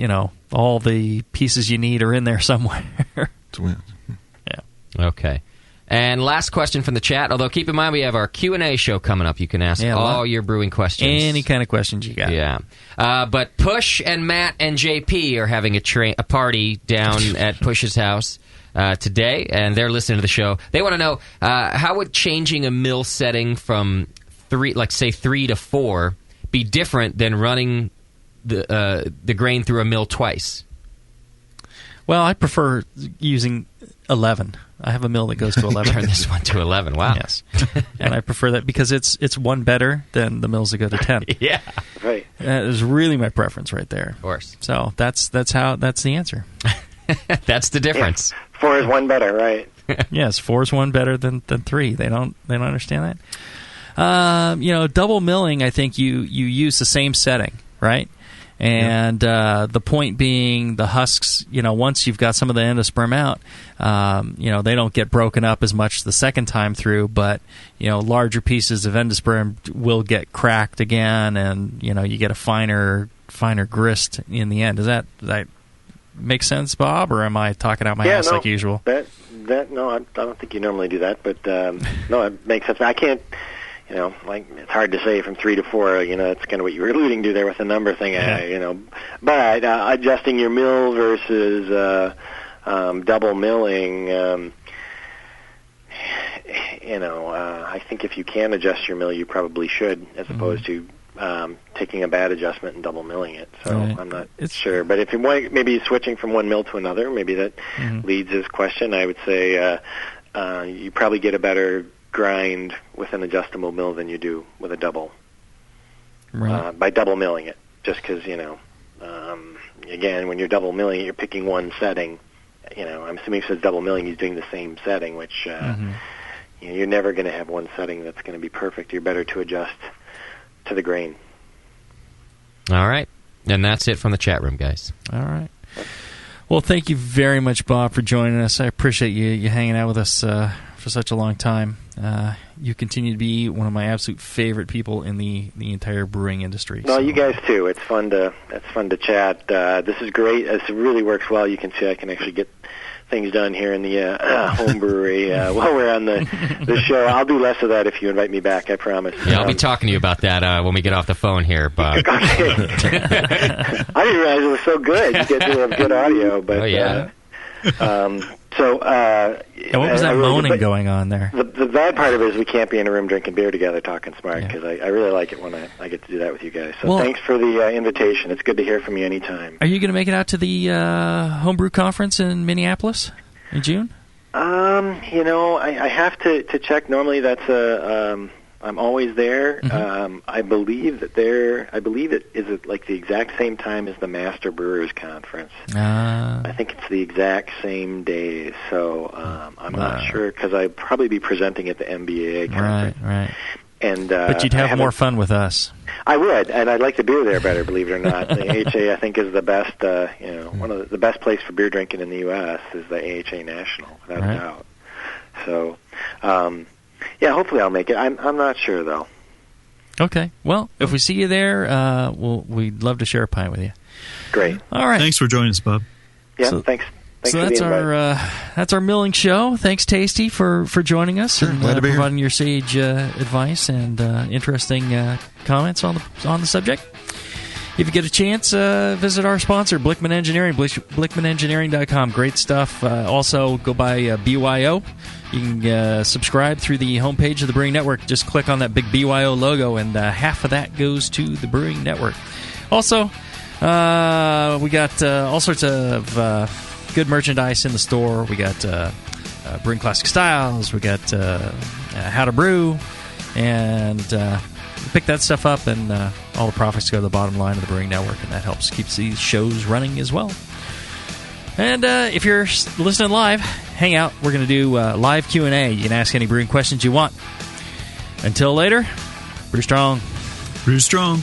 all the pieces you need are in there somewhere. Yeah. Okay. And last question from the chat, although keep in mind we have our Q&A show coming up. You can ask all your brewing questions. Any kind of questions you got. Yeah. But Push and Matt and JP are having a party down at Push's house today, and they're listening to the show. They want to know, how would changing a mill setting from 3 to 4 be different than running the grain through a mill twice? Well, I prefer using 11. I have a mill that goes to 11. Turn this one to 11. Wow. Yes. And I prefer that because it's one better than the mills that go to 10. Yeah. Right. That is really my preference right there. Of course. So that's the answer. That's the difference. Yeah. 4 is one better, right? Yes, 4 is one better than 3. They don't understand that. Double milling, I think you use the same setting, right? And the point being, the husks, once you've got some of the endosperm out, they don't get broken up as much the second time through, but, larger pieces of endosperm will get cracked again, and, you get a finer grist in the end. Does that make sense, Bob, or am I talking out my ass like usual? No, I don't think you normally do that, but, no, it makes sense. I can't... it's hard to say from 3 to 4. It's kind of what you were alluding to there with the number thing. But adjusting your mill versus double milling, I think if you can adjust your mill, you probably should, as opposed to taking a bad adjustment and double milling it. So I'm not sure. But if you want, maybe switching from one mill to another, maybe that leads this question. I would say you probably get a better grind with an adjustable mill than you do with a double, by double milling it, just because, again, when you're double milling it, you're picking one setting. I'm assuming if it says double milling, he's doing the same setting, which you're never going to have one setting that's going to be perfect. You're better to adjust to the grain. All right. And that's it from the chat room, guys. All right. Well, thank you very much, Bob, for joining us. I appreciate you hanging out with us for such a long time. You continue to be one of my absolute favorite people in the entire brewing industry. No, you guys too. It's fun to chat. This is great. This really works well. You can see I can actually get things done here in the home brewery while we're on the show. I'll do less of that if you invite me back, I promise. Yeah, I'll be talking to you about that when we get off the phone here, Bob. Okay. I didn't realize it was so good. You guys do have good audio. But, oh, yeah. What was that moaning going on there? The bad part of it is we can't be in a room drinking beer together talking smart, because I really like it when I get to do that with you guys. So thanks for the invitation. It's good to hear from you anytime. Are you going to make it out to the Homebrew Conference in Minneapolis in June? I have to check. Normally, that's I'm always there. Mm-hmm. I believe it is like the exact same time as the Master Brewers Conference. I think it's the exact same day. So I'm not sure because I'd probably be presenting at the MBA conference. Right. And but you'd have more fun with us. I would, and I'd like the beer there better. Believe it or not, the AHA I think is the best. One of the best place for beer drinking in the U.S. is the AHA National, without a doubt. So, hopefully I'll make it. I'm not sure though. Okay. Well, if we see you there, we'd love to share a pint with you. Great. All right. Thanks for joining us, Bob. Yeah. Thanks. So that's our milling show. Thanks, Tasty, for joining us and providing your sage advice and interesting comments on the subject. If you get a chance, visit our sponsor, Blickman Engineering, BlickmanEngineering.com. Great stuff. Also, go by BYO. You can subscribe through the homepage of the Brewing Network. Just click on that big BYO logo, and half of that goes to the Brewing Network. Also, we got all sorts of good merchandise in the store. We got Brewing Classic Styles. We got How to Brew. And pick that stuff up, and all the profits go to the bottom line of the Brewing Network, and that helps keep these shows running as well. And if you're listening live, hang out. We're going to do live Q&A. You can ask any brewing questions you want. Until later, brew strong. Brew strong.